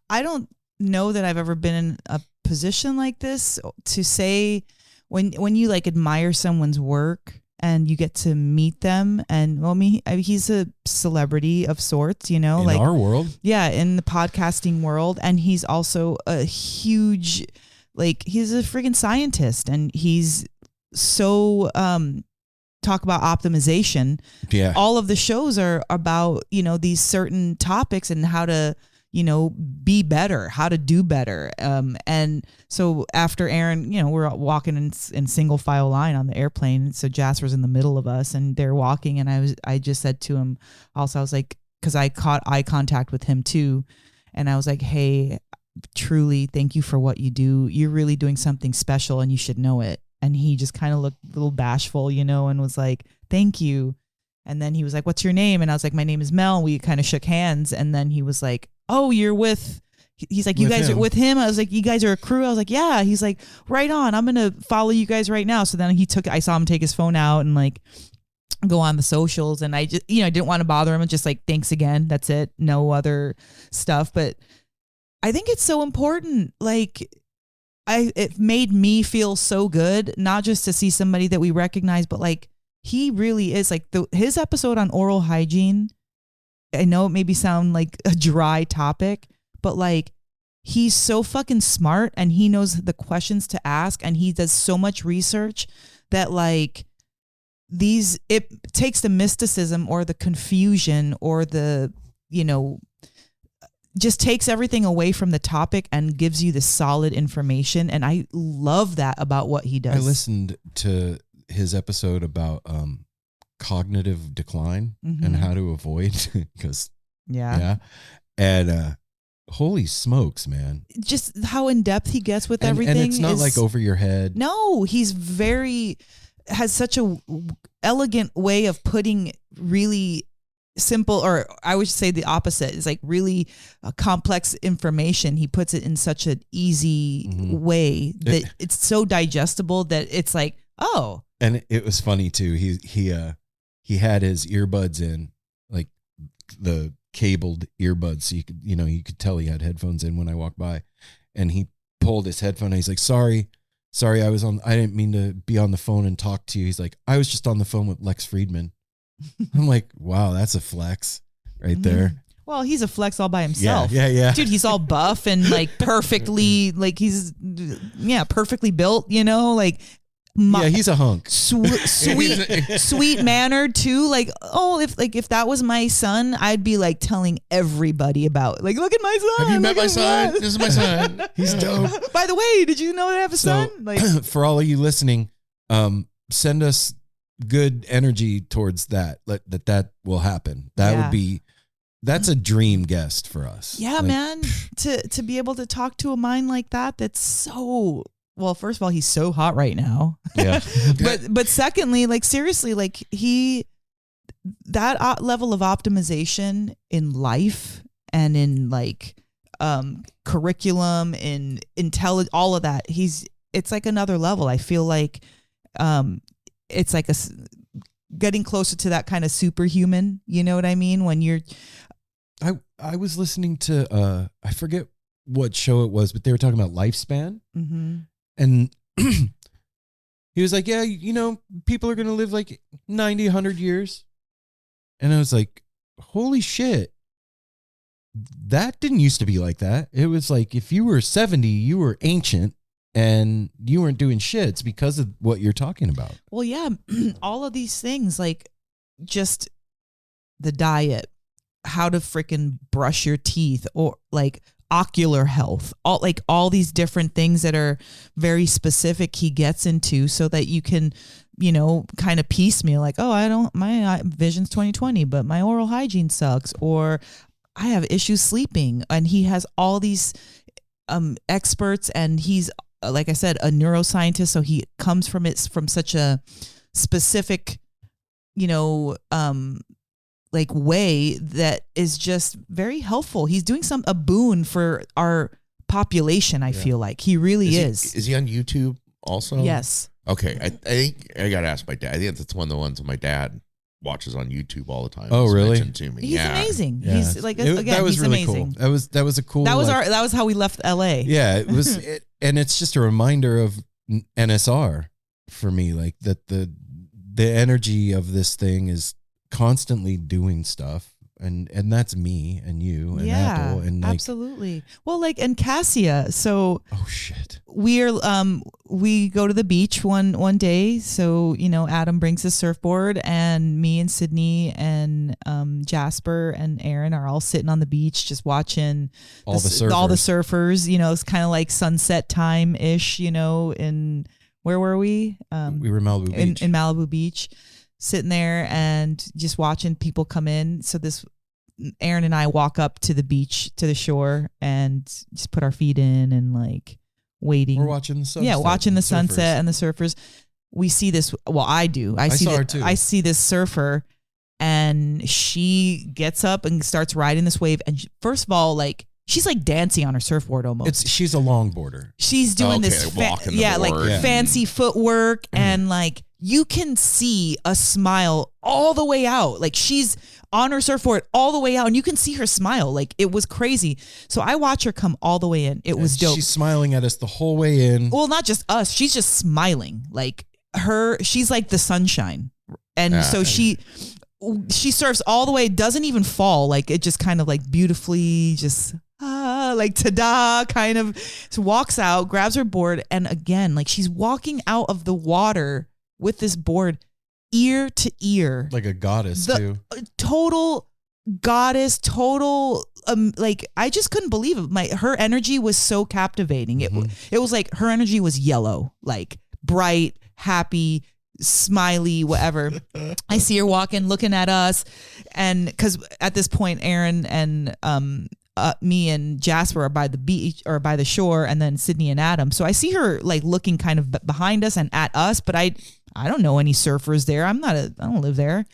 I don't know that I've ever been in a position like this to say when you like admire someone's work and you get to meet them. And well, he's a celebrity of sorts, you know, in like our world. Yeah. In the podcasting world. And he's also a huge, like he's a friggin' scientist, and he's so, talk about optimization. Yeah. All of the shows are about, these certain topics and how to, be better, how to do better. And so after Aaron, we're walking in single file line on the airplane. So Jasper's in the middle of us and they're walking. And I just said to him also, I was like, cause I caught eye contact with him too. And I was like, hey, truly, thank you for what you do. You're really doing something special and you should know it. And he just kind of looked a little bashful, and was like, thank you. And then he was like, what's your name? And I was like, my name is Mel. And we kind of shook hands. And then he was like, oh, you're he's like, you guys are with him? I was like, you guys are a crew? I was like, yeah. He's like, right on. I'm going to follow you guys right now. So then I saw him take his phone out and like go on the socials. And I just, I didn't want to bother him. And just like, thanks again. That's it. No other stuff. But I think it's so important. Like, it made me feel so good, not just to see somebody that we recognize, but like he really is like his episode on oral hygiene. I know it maybe sound like a dry topic, but like he's so fucking smart and he knows the questions to ask and he does so much research that like it takes the mysticism or the confusion or the, just takes everything away from the topic and gives you the solid information. And I love that about what he does. I listened to his episode about cognitive decline and how to avoid because yeah. And holy smokes, man. Just how in depth he gets with everything. And it's not like over your head. No, he's has such a elegant way of putting really simple, or I would say the opposite, is like really complex information. He puts it in such an easy way that it's so digestible that it's like, oh. And it was funny too. He had his earbuds in, like the cabled earbuds, so you could tell he had headphones in when I walked by, and he pulled his headphone and he's like, sorry, I didn't mean to be on the phone and talk to you. He's like, I was just on the phone with Lex Friedman. I'm like, wow, that's a flex right there. Well, he's a flex all by himself. Yeah. Dude, he's all buff and like perfectly, like he's, perfectly built, like. He's a hunk. Sweet mannered too. Like, oh, if that was my son, I'd be like telling everybody about, like, look at my son. Have you met my son? This is my son. He's dope. By the way, did you know that I have a son? Like, for all of you listening, send us good energy towards that. That will happen. That's a dream guest for us. Yeah, like, man. To be able to talk to a mind like that, that's so. Well, first of all, he's so hot right now. Yeah. but secondly, like seriously, like that level of optimization in life and in like curriculum, in all of that, it's like another level. I feel like it's like getting closer to that kind of superhuman. You know what I mean? When you're, I was listening to I forget what show it was, but they were talking about lifespan. Mm-hmm. And he was like, yeah, people are going to live like 90, 100 years. And I was like, holy shit, that didn't used to be like that. It was like if you were 70, you were ancient and you weren't doing shit. It's because of what you're talking about. Well, yeah, all of these things, like just the diet, how to freaking brush your teeth, or like ocular health, all these different things that are very specific he gets into so that you can, kind of piecemeal, like, oh, my vision's 20/20, but my oral hygiene sucks, or I have issues sleeping. And he has all these experts, and he's, like I said, a neuroscientist. So he comes from such a specific, like way that is just very helpful. He's doing a boon for our population. I feel like he really is. Is he on YouTube also? Yes. Okay. I think I got to ask my dad. I think that's one of the ones that my dad watches on YouTube all the time. Oh, really? To me. He's amazing. Yeah. He's like, that was he's really amazing. Cool. That was a cool. That was how we left LA. Yeah, it was, and it's just a reminder of NSR for me, like that the energy of this thing is constantly doing stuff, and that's me and you and Apple, and like, absolutely. Well, like, and Cassia. So oh shit, we go to the beach one day. So Adam brings his surfboard, and me and Sydney and Jasper and Aaron are all sitting on the beach just watching all the surfers. It's kind of like sunset time ish. In where were we? We were Malibu Beach. In Malibu Beach. Sitting there and just watching people come in. So Aaron and I walk up to the beach, to the shore, and just put our feet in and like waiting. We're watching the sunset. Yeah, watching the sunset and the surfers. We see this. Well, I do. I saw her too. I see this surfer, and she gets up and starts riding this wave. And first of all, like, she's like dancing on her surfboard almost. She's a longboarder. She's doing this, fancy footwork, and like, you can see a smile all the way out. Like, she's on her surfboard all the way out, and you can see her smile. Like, it was crazy. So I watch her come all the way in. It was dope. She's smiling at us the whole way in. Well, not just us. She's just smiling. Like, she's like the sunshine. And so she surfs all the way, doesn't even fall. Like, it just kind of like beautifully just like ta-da kind of. So walks out, grabs her board, and again, like, she's walking out of the water with this board ear to ear, like a goddess too. Total goddess, like, I just couldn't believe it. Her energy was so captivating. It was like her energy was yellow, like bright, happy, smiley, whatever. I see her walking, looking at us, and because at this point, Aaron and me and Jasper are by the beach or by the shore, and then Sydney and Adam. So I see her like looking kind of behind us and at us, but I don't know any surfers there. I don't live there.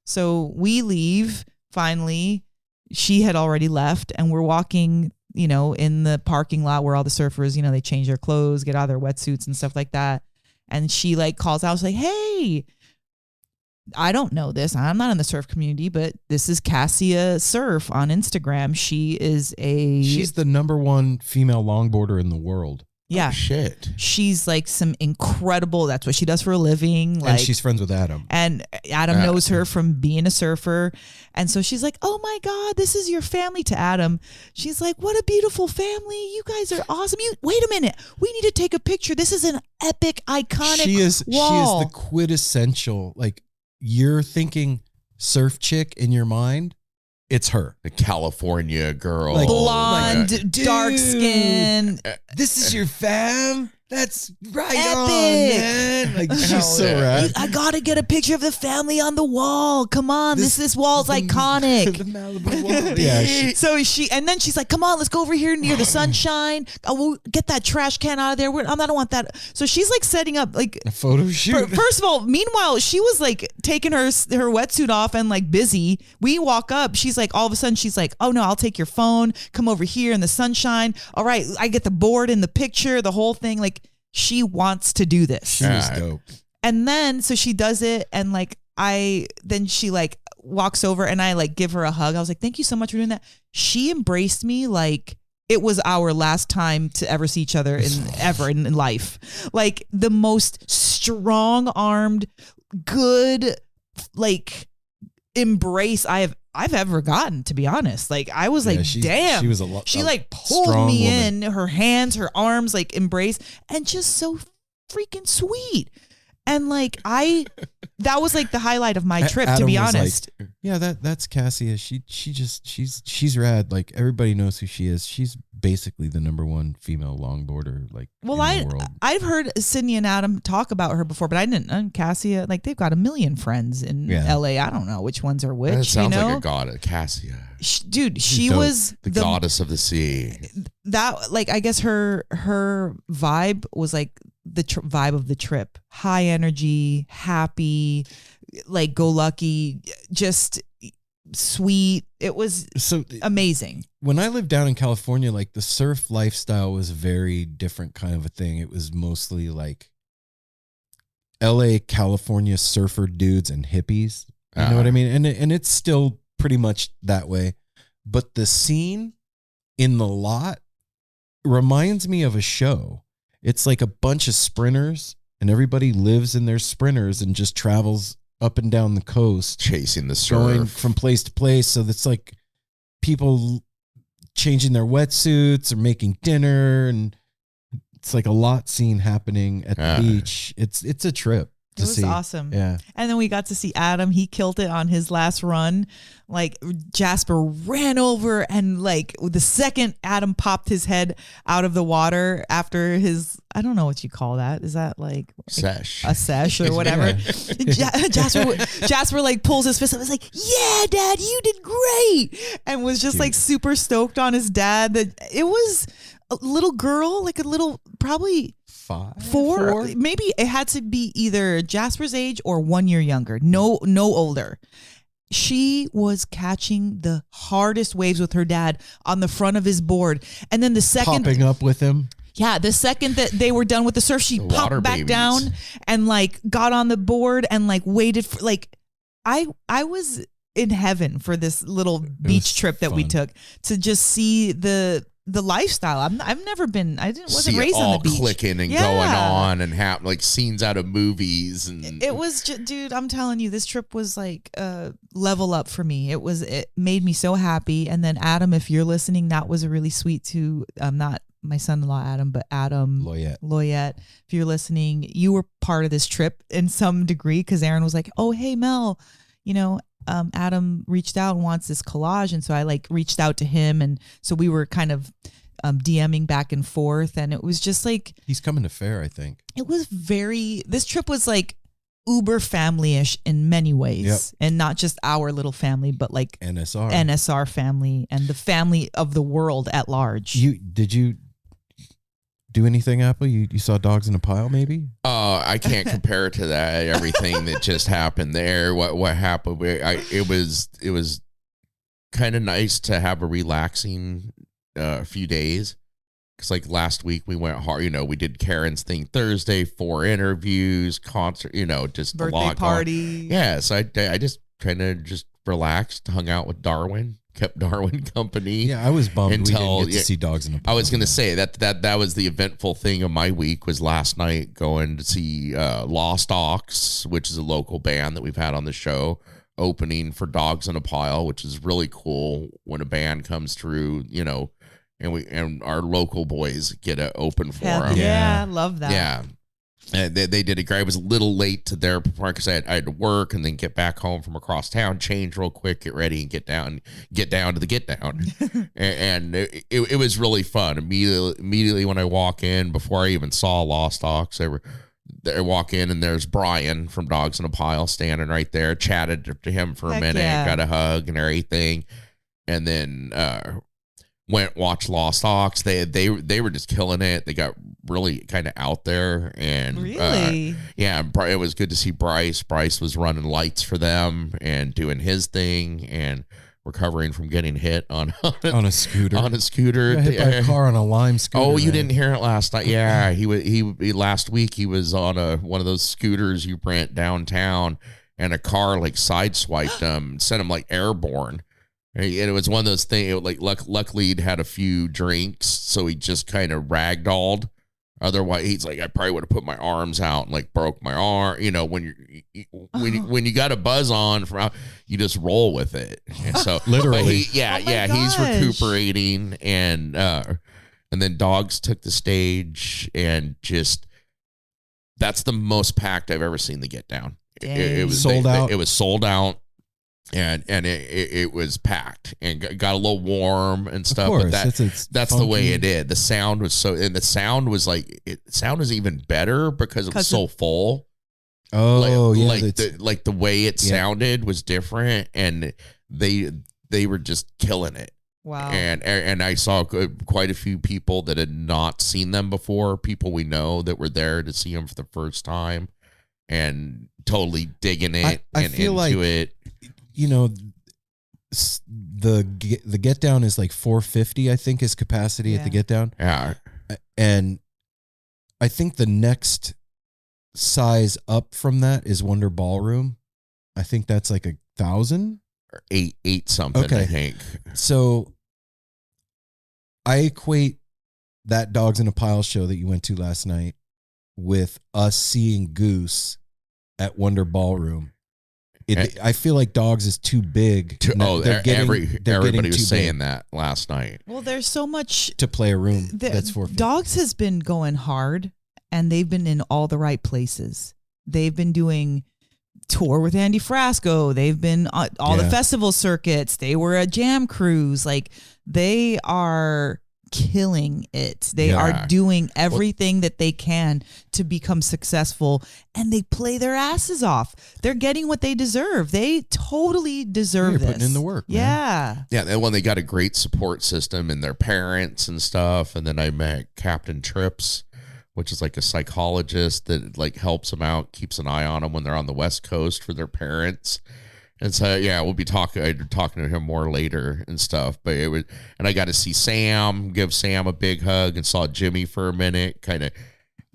So we leave finally. She had already left, and we're walking, in the parking lot where all the surfers, they change their clothes, get out of their wetsuits and stuff like that. And she like calls out, she's like, "Hey, I don't know this. I'm not in the surf community, but this is Cassia Surf on Instagram. She's the #1 female longboarder in the world." Yeah. Oh, shit. She's like some incredible, that's what she does for a living. Like, and she's friends with Adam. And Adam knows her from being a surfer. And so she's like, "Oh my God, this is your family," to Adam. She's like, "What a beautiful family. You guys are awesome. Wait a minute. We need to take a picture. This is an epic, iconic wall." She is the quintessential, like, you're thinking surf chick in your mind. It's her. The California girl. Like, blonde, dark skin. This is your fam? That's right epic. on, man. Like, she's so rad. I gotta get a picture of the family on the wall. Come on, this wall's iconic. The Malibu wall. Yeah. So then she's like, "Come on, let's go over here near the sunshine. We'll get that trash can out of there. I don't want that." So she's like setting up like a photo shoot. First of all, meanwhile, she was like taking her wetsuit off and like busy. We walk up. She's like, all of a sudden, she's like, "Oh no, I'll take your phone. Come over here in the sunshine. All right, I get the board in the picture, the whole thing." Like, she wants to do this. She was dope. And then, so she does it, and like, then she like walks over, and I like give her a hug. I was like, "Thank you so much for doing that." She embraced me like it was our last time to ever see each other in life. Like, the most strong-armed, good, like, embrace I have I've ever gotten, to be honest. Like, I was like, damn. She was a lot. She like pulled me in, her hands, her arms, like embrace, and just so freaking sweet. And like that was like the highlight of my trip, Adam to be was honest. Like, yeah, that's Cassia. She's rad. Like, everybody knows who she is. She's basically the #1 female longboarder. Like, in the world. I've heard Sydney and Adam talk about her before, but I didn't. Cassia, like, they've got a million friends in LA. I don't know which ones are which. That sounds like a goddess, Cassia. Dude, she was the goddess of the sea. That, like, I guess her vibe was like the vibe of the trip. High energy, happy, like, go lucky, just sweet. It was amazing. When I lived down in California, like, the surf lifestyle was very different kind of a thing. It was mostly like LA, California surfer dudes and hippies. You know what I mean? And it's still pretty much that way. But the scene in the lot reminds me of a show. It's like a bunch of sprinters, and everybody lives in their sprinters and just travels up and down the coast, chasing the surf, going from place to place. So it's like people changing their wetsuits or making dinner, and it's like a lot scene happening at the beach. It's a trip. It was awesome. Yeah. And then we got to see Adam. He killed it on his last run. Like, Jasper ran over, and like the second Adam popped his head out of the water after his, I don't know what you call that. Is that like sesh? A sesh or whatever. Jasper like pulls his fist up. It's like, yeah, Dad, you did great. And was just like super stoked on his dad. That it was a little girl, like a little, probably 4, maybe. It had to be either Jasper's age or 1 year younger. No older. She was catching the hardest waves with her dad on the front of his board, and then the second popping up with him. Yeah, the second that they were done with the surf, she popped back down and like got on the board and like waited for, like, I was in heaven for this little beach trip that we took to just see the lifestyle. I've never been. Wasn't raised on the beach. Clicking and going on and like scenes out of movies, and it was just, dude, I'm telling you, this trip was like level up for me. It made me so happy. And then Adam, if you're listening, that was a really sweet too. Not my son-in-law Adam, but Adam Loyette. If you're listening, you were part of this trip in some degree, because Aaron was like, "Oh, hey Mel, Adam reached out and wants this collage." And so I like reached out to him. And so we were kind of DMing back and forth. And it was just like, he's coming to fair, I think. It was this trip was like uber family-ish in many ways. And not just our little family, but like NSR family and the family of the world at large. Did you do anything, Apple? You saw Dogs in a Pile, maybe? I can't compare it to that. Everything that just happened there. What happened? It was kind of nice to have a relaxing few days. Because like last week we went hard. We did Karen's thing Thursday, 4 interviews, concert. Just birthday party. Yeah, so I just kind of just relaxed, hung out with Darwin. Kept Darwin company. Yeah, I was bummed we didn't get to see Dogs in a Pile. I was going to say that was the eventful thing of my week, was last night going to see Lost Ox, which is a local band that we've had on the show, opening for Dogs in a Pile, which is really cool when a band comes through, and our local boys get to open for them. Yeah, I love that. Yeah. And they did it great. I was a little late to their performance because I had to work and then get back home from across town, change real quick, get ready, and get down to the get down. and it was really fun. Immediately when I walk in, before I even saw Lost Ox, I walk in and there's Brian from Dogs in a Pile standing right there. Chatted to him for a minute, got a hug and everything, and then watched Lost Ox. They were just killing it. They got really kind of out there, and really, it was good to see Bryce. Bryce was running lights for them and doing his thing and recovering from getting hit on a scooter. On a scooter, hit by a car on a Lime scooter. Oh, you didn't hear it last night? Yeah, he last week he was on one of those scooters you rent downtown, and a car like sideswiped him, sent him like airborne. And it was one of those things, like luckily he'd had a few drinks, so he just kind of ragdolled Otherwise, he's like, I probably would have put my arms out and like broke my arm. You know, when you got a buzz on from out, you just roll with it. And so Literally, he's gosh. recuperating, and then dogs took the stage, and just that's the most packed I've ever seen the Get Down. It was sold out. It was sold out. And it was packed and got a little warm and stuff. Of course, but that's funky. the way it did. The sound was the sound was even better because it was so full. Oh, Like the way it sounded was different, and they were just killing it. Wow. And I saw quite a few people that had not seen them before, people we know that were there to see them for the first time, and totally digging it I and feel into like, it. You know, the Get Down is like 450, I think, is capacity at the Get Down. Yeah. And I think the next size up from that is Wonder Ballroom. I think that's like 1,000 or eight something. Okay. I think. So I equate that Dogs in a Pile show that you went to last night with us seeing Goose at Wonder Ballroom. I feel like Dogs is too big. Everybody was saying that last night. Well, there's so much to play a room that's 450. Dogs has been going hard, and they've been in all the right places. They've been doing tour with Andy Frasco. They've been on all the festival circuits. They were at Jam Cruise. Like, they are killing it. They are doing everything that they can to become successful, and they play their asses off. They're getting what they deserve. They totally deserve this. Putting in the work. Yeah. Yeah. And when they got a great support system and their parents and stuff. And then I met Captain Trips, which is like a psychologist that like helps them out, keeps an eye on them when they're on the West Coast for their parents. And so, we'll be talking to him more later and stuff. But and I got to see Sam, give Sam a big hug, and saw Jimmy for a minute, kind of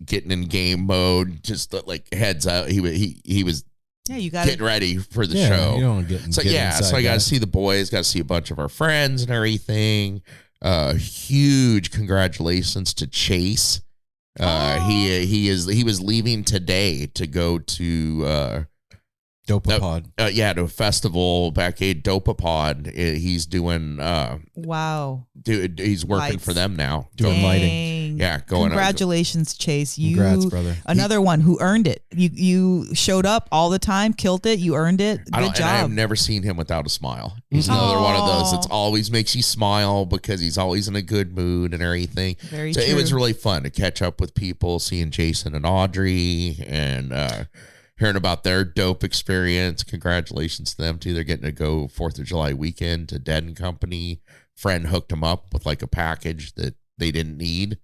getting in game mode, just like heads up. He was you got getting ready for the show. You don't want to get so I got to see the boys, got to see a bunch of our friends and everything. Huge congratulations to Chase. He was leaving today to go to Dopapod. To a festival back at Dopapod. He's doing Wow. Dude, he's working Lights. for them now. Doing lighting. Yeah, going. Congratulations, Chase. Congrats, brother. Another one who earned it. You showed up all the time, killed it. You earned it. Good job. And I've never seen him without a smile. He's another one of those that's always makes you smile because he's always in a good mood and everything. Very so true. it was really fun to catch up with people, seeing Jason and Audrey, and hearing about their dope experience. Congratulations to them too. They're getting to go 4th of July weekend to Dead and Company. Friend hooked them up with like a package that they didn't need,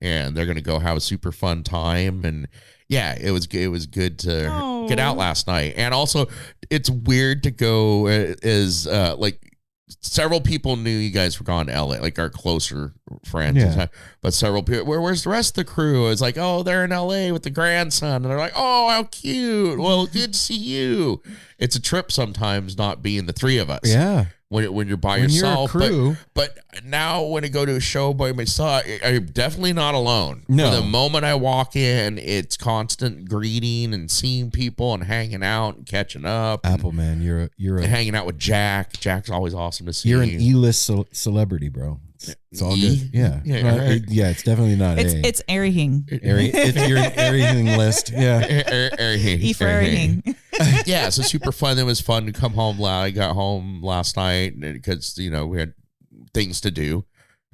and they're going to go have a super fun time. And it was good to get out last night. And also it's weird to go like several people knew you guys were gone to LA, like our closer friends. Yeah. But several people, where's the rest of the crew? It's like, oh, they're in LA with the grandson. And they're like, oh, how cute. Well, good to see you. It's a trip sometimes not being the three of us. Yeah. When you're by yourself. You're a crew. But now when I go to a show by myself, I'm definitely not alone. No. From the moment I walk in, it's constant greeting and seeing people and hanging out and catching up. Apple man, you're And hanging out with Jack. Jack's always awesome to see. You're an E-list celebrity, bro. It's all good. Yeah. Right. It's definitely not It's Erihing. You're an everything list. Yeah. E for Erihing. Yeah, so super fun. It was fun to come home. I got home last night because, we had things to do.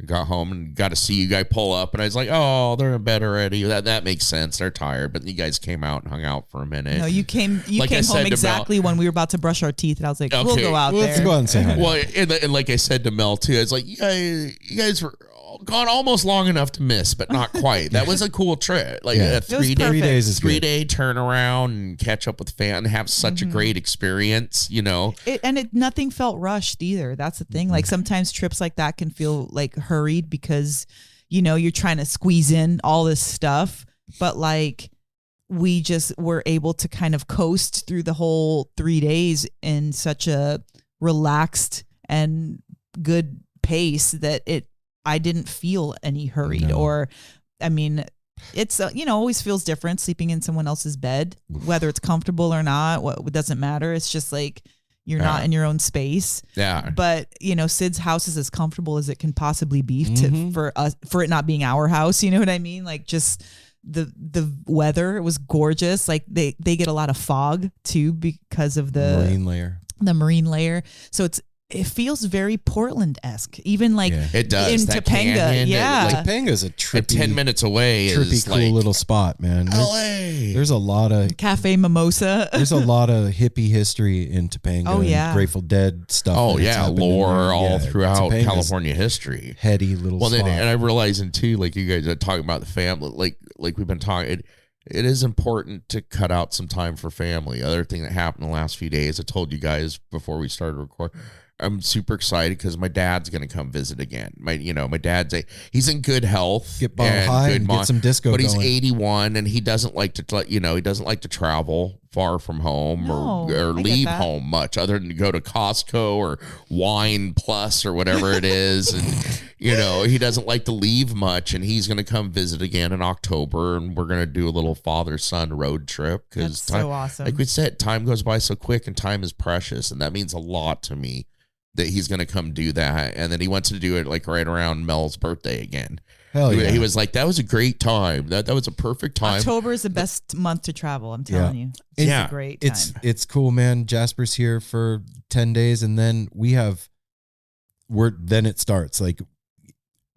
I got home and got to see you guys pull up, and I was like, oh, they're in bed already. That makes sense. They're tired, but you guys came out and hung out for a minute. No, you came Like I home said to exactly when we were about to brush our teeth, and I was like, we'll Okay. go out Let's there. go out and say hi. Well, and like I said to Mel too, it's like you guys were gone almost long enough to miss, but not quite. That was a cool trip. Like a 3 day, 3 days is 3 good. day turnaround and catch up with fans and have such a great experience. Nothing felt rushed either. That's the thing. Like sometimes trips like that can feel like hurried because, you're trying to squeeze in all this stuff. But like we just were able to kind of coast through the whole 3 days in such a relaxed and good pace that I didn't feel any hurried. No. Or, I mean, it's always feels different sleeping in someone else's bed, whether it's comfortable or not. What doesn't matter. It's just like you're not in your own space. Yeah. But Sid's house is as comfortable as it can possibly be for it not being our house. You know what I mean? Like just the weather, it was gorgeous. Like they get a lot of fog too because of the marine layer. So it feels very Portland-esque, even like it does. in that Topanga. Canyon, Topanga's a trippy, 10 minutes away trippy, is cool like little spot, man. LA. There's a lot of Cafe Mimosa. There's a lot of hippie history in Topanga. Oh, yeah. And Grateful Dead stuff. Oh yeah, lore all throughout Topanga's California history. Heady little Well, spot. and I'm realizing too, like you guys are talking about the family, like we've been talking. It is important to cut out some time for family. Other thing that happened the last few days, I told you guys before we started recording. I'm super excited because my dad's going to come visit again. My dad's he's in good health, Get bottle high and get some disco but he's going. 81 and he doesn't like to travel far from home or leave home much, other than to go to Costco or Wine Plus or whatever it is, and he doesn't like to leave much. And he's going to come visit again in October, and we're going to do a little father-son road trip because so awesome. Like we said, time goes by so quick, and time is precious, and that means a lot to me. That he's going to come do that. And then he wants to do it like right around Mel's birthday again. Hell yeah. He was like, that was a great time. That was a perfect time. October is the best month to travel. I'm telling you. It's a great time. It's cool, man. Jasper's here for 10 days. And then then it starts. Like,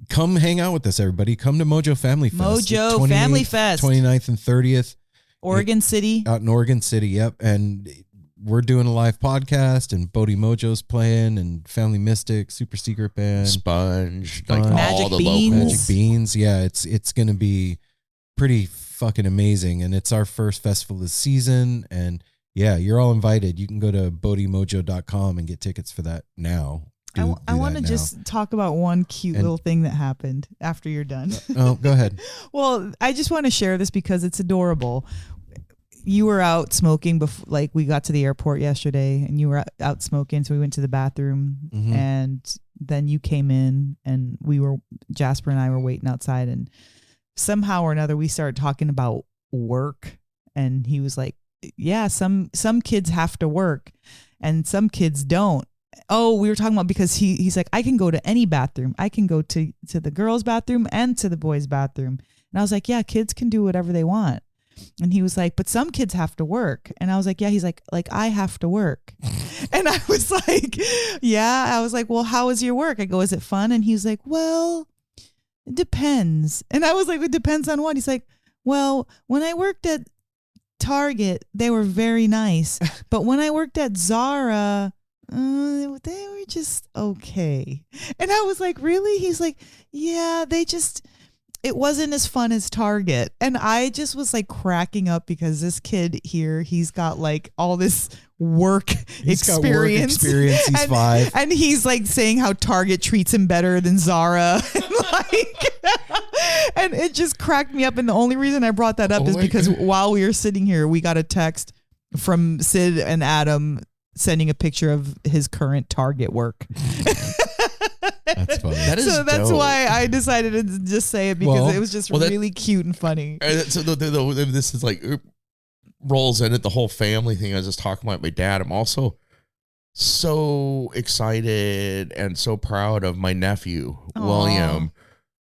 come hang out with us, everybody. Come to Mojo Family Fest. Mojo Family Fest. 29th and 30th. Oregon City. Out in Oregon City, yep. And we're doing a live podcast, and Bodie Mojo's playing, and Family Mystic, Super Secret Band, Sponge, like Magic all the Beans. local Magic Beans. Yeah, it's gonna be pretty fucking amazing, and it's our first festival this season. And yeah, you're all invited. You can go to bodiemojo.com and get tickets for that now. I want to just talk about one cute little thing that happened after you're done. Oh, go ahead. Well, I just want to share this because it's adorable. You were out smoking before, like we got to the airport yesterday, and you were out smoking. So we went to the bathroom, and then you came in, and Jasper and I were waiting outside, and somehow or another we started talking about work, and he was like, "Yeah, some kids have to work, and some kids don't." Oh, we were talking about because he's like, I can go to any bathroom. I can go to the girls' bathroom and to the boys' bathroom, and I was like, "Yeah, kids can do whatever they want." And he was like, but some kids have to work. And I was like, yeah. He's like I have to work. And I was like, yeah. I was like, well, how is your work? I go, is it fun? And he's like, well, it depends. And I was like, it depends on what? He's like, well, when I worked at Target, they were very nice. But when I worked at Zara, they were just okay. And I was like, really? He's like, yeah, it wasn't as fun as Target. And I just was like cracking up because this kid here, he's got like all this work experience. He's 5. And he's like saying how Target treats him better than Zara. And it just cracked me up. And the only reason I brought that up is because while we were sitting here, we got a text from Sid and Adam sending a picture of his current Target work. That's funny. That's why I decided to just say it because it was just really cute and funny. So this is like rolls in it, the whole family thing. I was just talking about my dad. I'm also so excited and so proud of my nephew, William,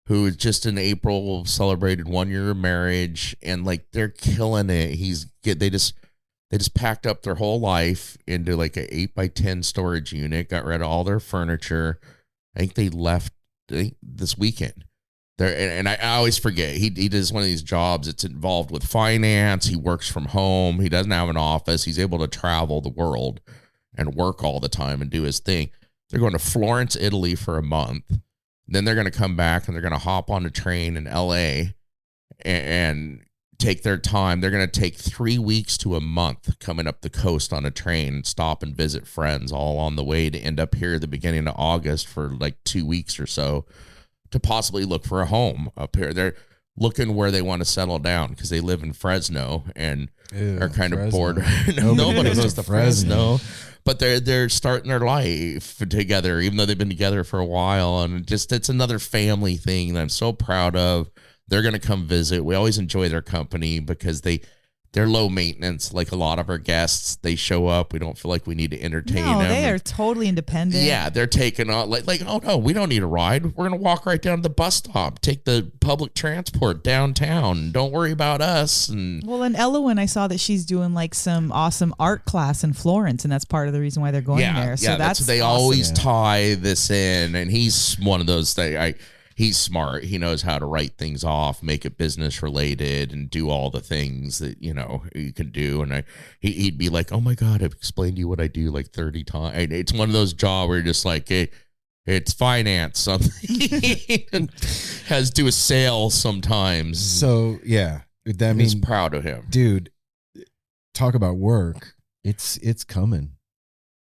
who just in April celebrated 1 year of marriage, and like they're killing it. They just packed up their whole life into like an 8x10 storage unit, got rid of all their furniture. I think they left this weekend. And I always forget, he does one of these jobs. It's involved with finance. He works from home. He doesn't have an office. He's able to travel the world and work all the time and do his thing. They're going to Florence, Italy for a month. Then they're going to come back and they're going to hop on a train in LA and take their time. They're going to take 3 weeks to a month coming up the coast on a train, stop and visit friends all on the way to end up here at the beginning of August for like 2 weeks or so to possibly look for a home up here. They're looking where they want to settle down because they live in Fresno and are kind of bored. Nobody goes to Fresno. But they're starting their life together, even though they've been together for a while. And it's another family thing that I'm so proud of. They're going to come visit. We always enjoy their company because they're low maintenance. Like a lot of our guests, they show up. We don't feel like we need to entertain them. They are totally independent. Yeah, they're taking on like, oh no, we don't need a ride. We're gonna walk right down to the bus stop, take the public transport downtown. Don't worry about us. And Elowen, I saw that she's doing like some awesome art class in Florence, and that's part of the reason why they're going there. So they awesome. Always tie this in, and he's one of those he's smart. He knows how to write things off, make it business related, and do all the things that, you can do. And he'd be like, oh my God, I've explained to you what I do like 30 times. It's one of those jobs where you're just like, hey, it's finance. Something has to do with sales sometimes. So yeah, that means proud of him. Dude, talk about work. It's coming.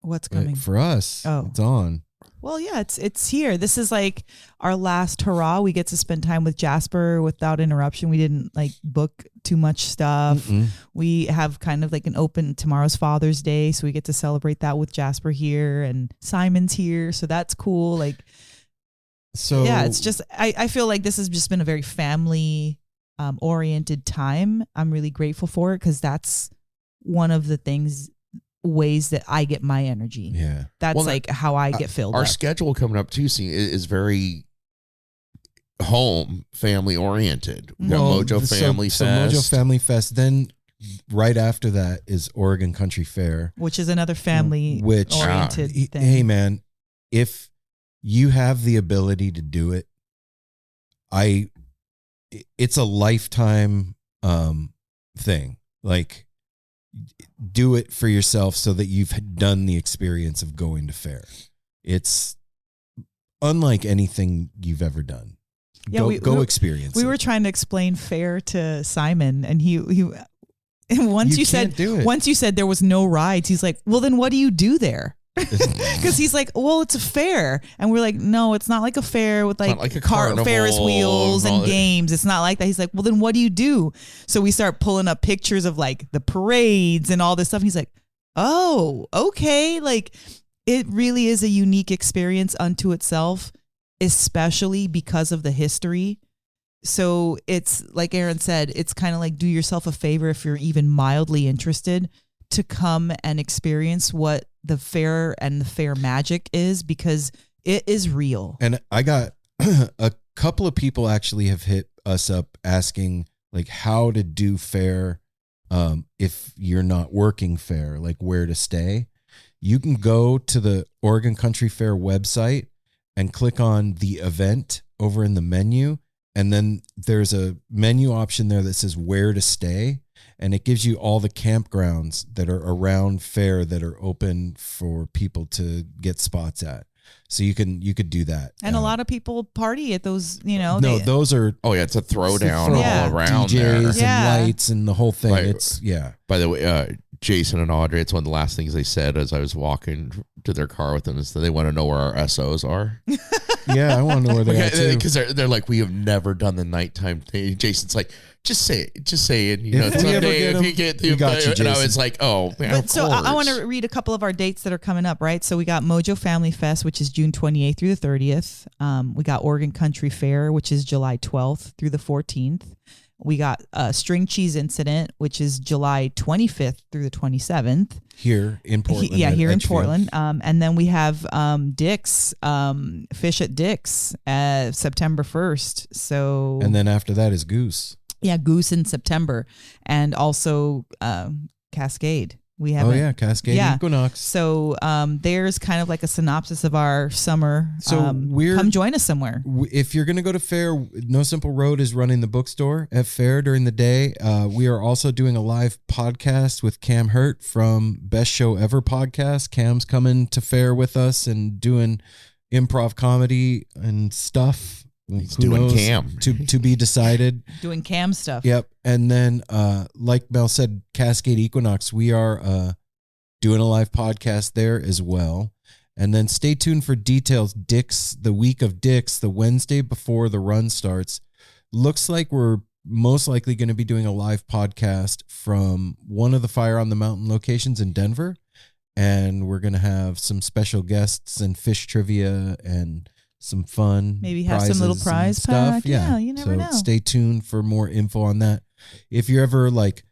What's coming? For us, it's on. Well, yeah, it's here. This is like our last hurrah. We get to spend time with Jasper without interruption. We didn't like book too much stuff. Mm-mm. We have kind of like an open, tomorrow's Father's Day, so we get to celebrate that with Jasper here, and Simon's here, so that's cool. Like, so yeah, it's just I feel like this has just been a very family oriented time. I'm really grateful for it because that's one of the ways that I get my energy. Yeah. That's how I get filled Our up. schedule coming up too is very home family oriented. We got Mojo Family Fest. So Mojo Family Fest. Then right after that is Oregon Country Fair, which is another family oriented thing. Hey man, if you have the ability to do it, it's a lifetime thing. Like, do it for yourself so that you've done the experience of going to fair. It's unlike anything you've ever done. Yeah, go experience it. We were trying to explain fair to Simon, and he once you said there was no rides, he's like, well, then what do you do there? Because he's like, well, it's a fair, and we're like, no, it's not like a fair with like a carnival, Ferris wheels and games. It's not like that. He's like, well, then what do you do? So we start pulling up pictures of like the parades and all this stuff. He's like, oh, okay, like it really is a unique experience unto itself, especially because of the history. So it's like Aaron said, it's kind of like do yourself a favor if you're even mildly interested to come and experience what the fair and the fair magic is, because it is real. And I got a couple of people actually have hit us up asking like how to do fair if you're not working fair, like where to stay. You can go to the Oregon Country Fair website and click on the event over in the menu, and then there's a menu option there that says where to stay. And it gives you all the campgrounds that are around fair that are open for people to get spots at. So you could do that. And a lot of people party at those, those are it's a throwdown all around DJs there. and lights and the whole thing. Right. By the way, Jason and Audrey, it's one of the last things they said as I was walking to their car with them is that they want to know where our SOs are. Yeah, I want to know where they are too. Because they're like, we have never done the nighttime thing. Jason's like, just say it. If you get the invite. And I was like, oh, man, but so I want to read a couple of our dates that are coming up, right? So we got Mojo Family Fest, which is June 28th through the 30th. We got Oregon Country Fair, which is July 12th through the 14th. We got String Cheese Incident, which is July 25th through the 27th. Here in Portland. Here in Portland. And then we have Dick's, Fish at Dick's, September 1st. So, and then after that is Goose. Yeah, Goose in September. And also Cascade. We have Cascade Equinox. So there's kind of like a synopsis of our summer. So come join us somewhere. If you're going to go to fair, No Simple Road is running the bookstore at fair during the day. We are also doing a live podcast with Cam Hurt from Best Show Ever podcast. Cam's coming to fair with us and doing improv comedy and stuff. He's doing Cam to be decided. Doing Cam stuff. Yep. And then, like Mel said, Cascade Equinox, we are doing a live podcast there as well. And then stay tuned for details. Dick's, the week of Dick's, the Wednesday before the run starts. Looks like we're most likely going to be doing a live podcast from one of the Fire on the Mountain locations in Denver. And we're going to have some special guests and fish trivia and some fun. Maybe have some little prizes prize and stuff. pack. Yeah, you never know. Stay tuned for more info on that. If you're ever like,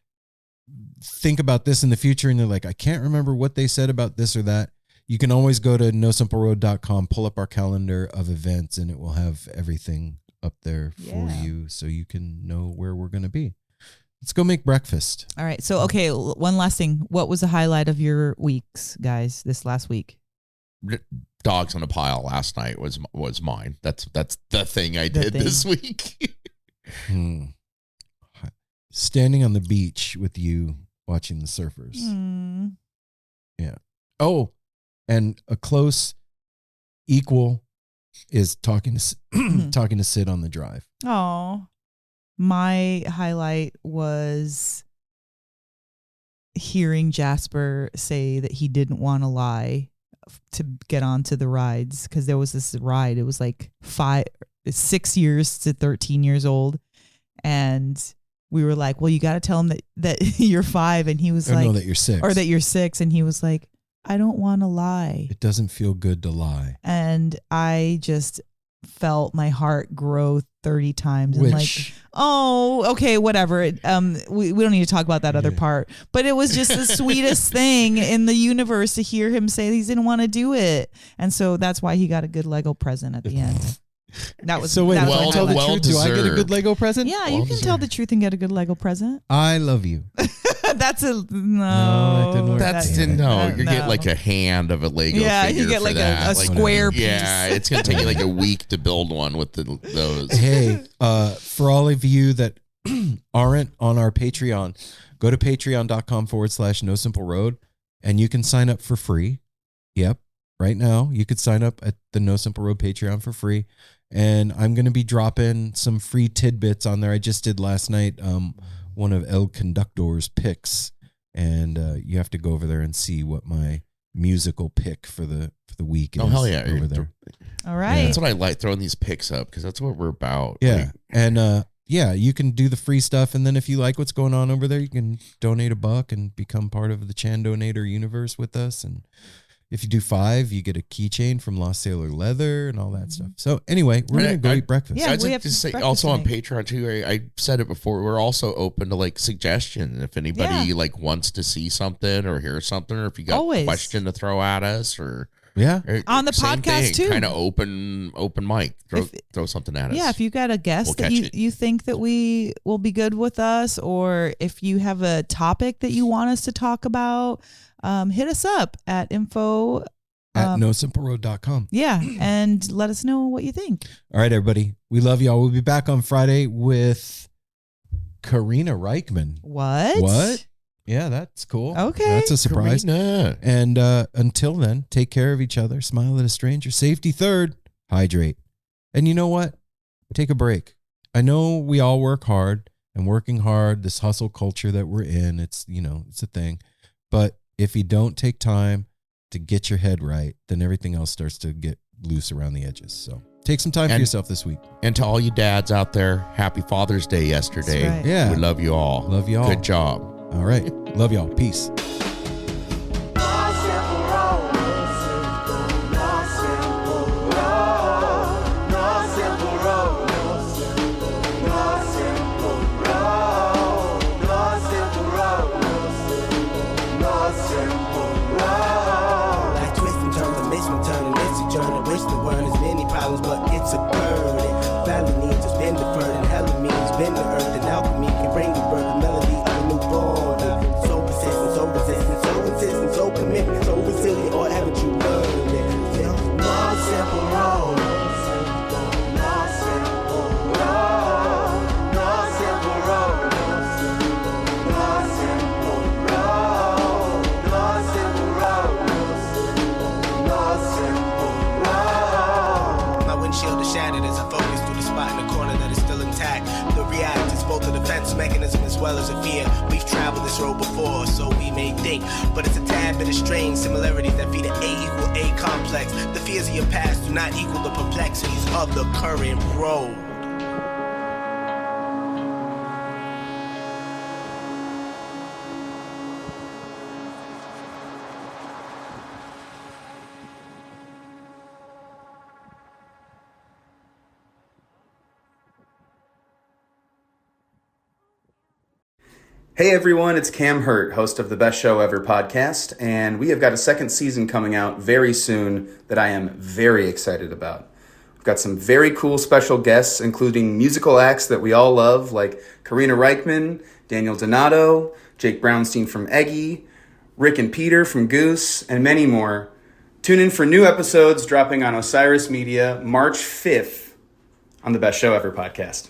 think about this in the future and you're like, I can't remember what they said about this or that, you can always go to nosimpleroad.com, pull up our calendar of events, and it will have everything up there for you so you can know where we're going to be. Let's go make breakfast. All right. So, okay, one last thing. What was the highlight of your weeks, guys, this last week? Dogs on a pile last night was mine. That's the thing I did this week. Standing on the beach with you watching the surfers. Yeah. Oh, and a close equal is talking to Sid on the drive. Oh, my highlight was hearing Jasper say that he didn't want to lie to get onto the rides, because there was this ride. It was like 6 years to 13 years old, and we were like, "Well, you got to tell him that you're 5," and he was like, "No, that you're 6, or that you're 6," and he was like, "I don't want to lie. It doesn't feel good to lie." And I just felt my heart grow 30 times. And like, oh, okay, whatever. We don't need to talk about that other part. But it was just the sweetest thing in the universe to hear him say he didn't want to do it. And so that's why he got a good Lego present at the end. That was so. Wait, that well, was tell the well truth. Do I get a deserved. good Lego present? Yeah, you can tell the truth and get a good Lego present. I love you. That's a no. No, it didn't work. That's no. You get like a hand of a Lego Yeah, figure you get for like that. a square piece. Yeah, it's gonna take you like a week to build one with those. Hey, for all of you that aren't on our Patreon, go to patreon.com/NoSimpleRoad and you can sign up for free. Yep. Right now, you could sign up at the No Simple Road Patreon for free. And I'm going to be dropping some free tidbits on there. I just did last night one of El Conductor's picks. And you have to go over there and see what my musical pick for the week is. Oh, hell yeah. All Over right. Yeah. That's what I like, throwing these picks up, because that's what we're about. Yeah. Like, And you can do the free stuff. And then if you like what's going on over there, you can donate $1 and become part of the Chandonator universe with us. And if you do 5, you get a keychain from Lost Sailor Leather and all that stuff. So anyway, we're going to go eat breakfast. Yeah, I'd we like have to say breakfast also on tonight. Patreon too. I said it before. We're also open to like suggestions. If anybody like wants to see something or hear something, or if you got a question to throw at us, or on the same podcast too, kind of open mic. Throw something at us. Yeah, if you got a guest that you think that we will be good with us, or if you have a topic that you want us to talk about, hit us up at info at nosimpleroad.com. Yeah, and let us know what you think. All right, everybody. We love y'all. We'll be back on Friday with Karina Reichman. What? Yeah, that's cool. Okay. That's a surprise. Karina. And until then, take care of each other. Smile at a stranger. Safety third. Hydrate. And you know what? Take a break. I know we all work hard, and working hard, this hustle culture that we're in, it's a thing. But if you don't take time to get your head right, then everything else starts to get loose around the edges. So take some time for yourself this week. And to all you dads out there, happy Father's Day yesterday. That's right. Yeah. We love you all. Love you all. Good job. All right. Love y'all. Peace. But it's a burden. Family needs has been deferred, and hella means been the earth, and alchemy can bring the birth, the melody of a newborn. So persistent, so resistant, so insistent, so commitment, so resilient, or haven't you learned it? Still, no simple road. No simple road. No simple road. No simple road. No simple road. No simple road. My windshield is shattered as I focus through the spot in the corner that is still intact. The react is both a defense mechanism as well as a fear. We've traveled this road before, so we may think, but it's a tad bit of strange similarities that feed an A=A complex. The fears of your past do not equal the perplexities of the current road. Hey everyone, it's Cam Hurt, host of the Best Show Ever podcast, and we have got a second season coming out very soon that I am very excited about. We've got some very cool special guests, including musical acts that we all love, like Karina Reichman, Daniel Donato, Jake Brownstein from Eggy, Rick and Peter from Goose, and many more. Tune in for new episodes dropping on Osiris Media March 5th on the Best Show Ever podcast.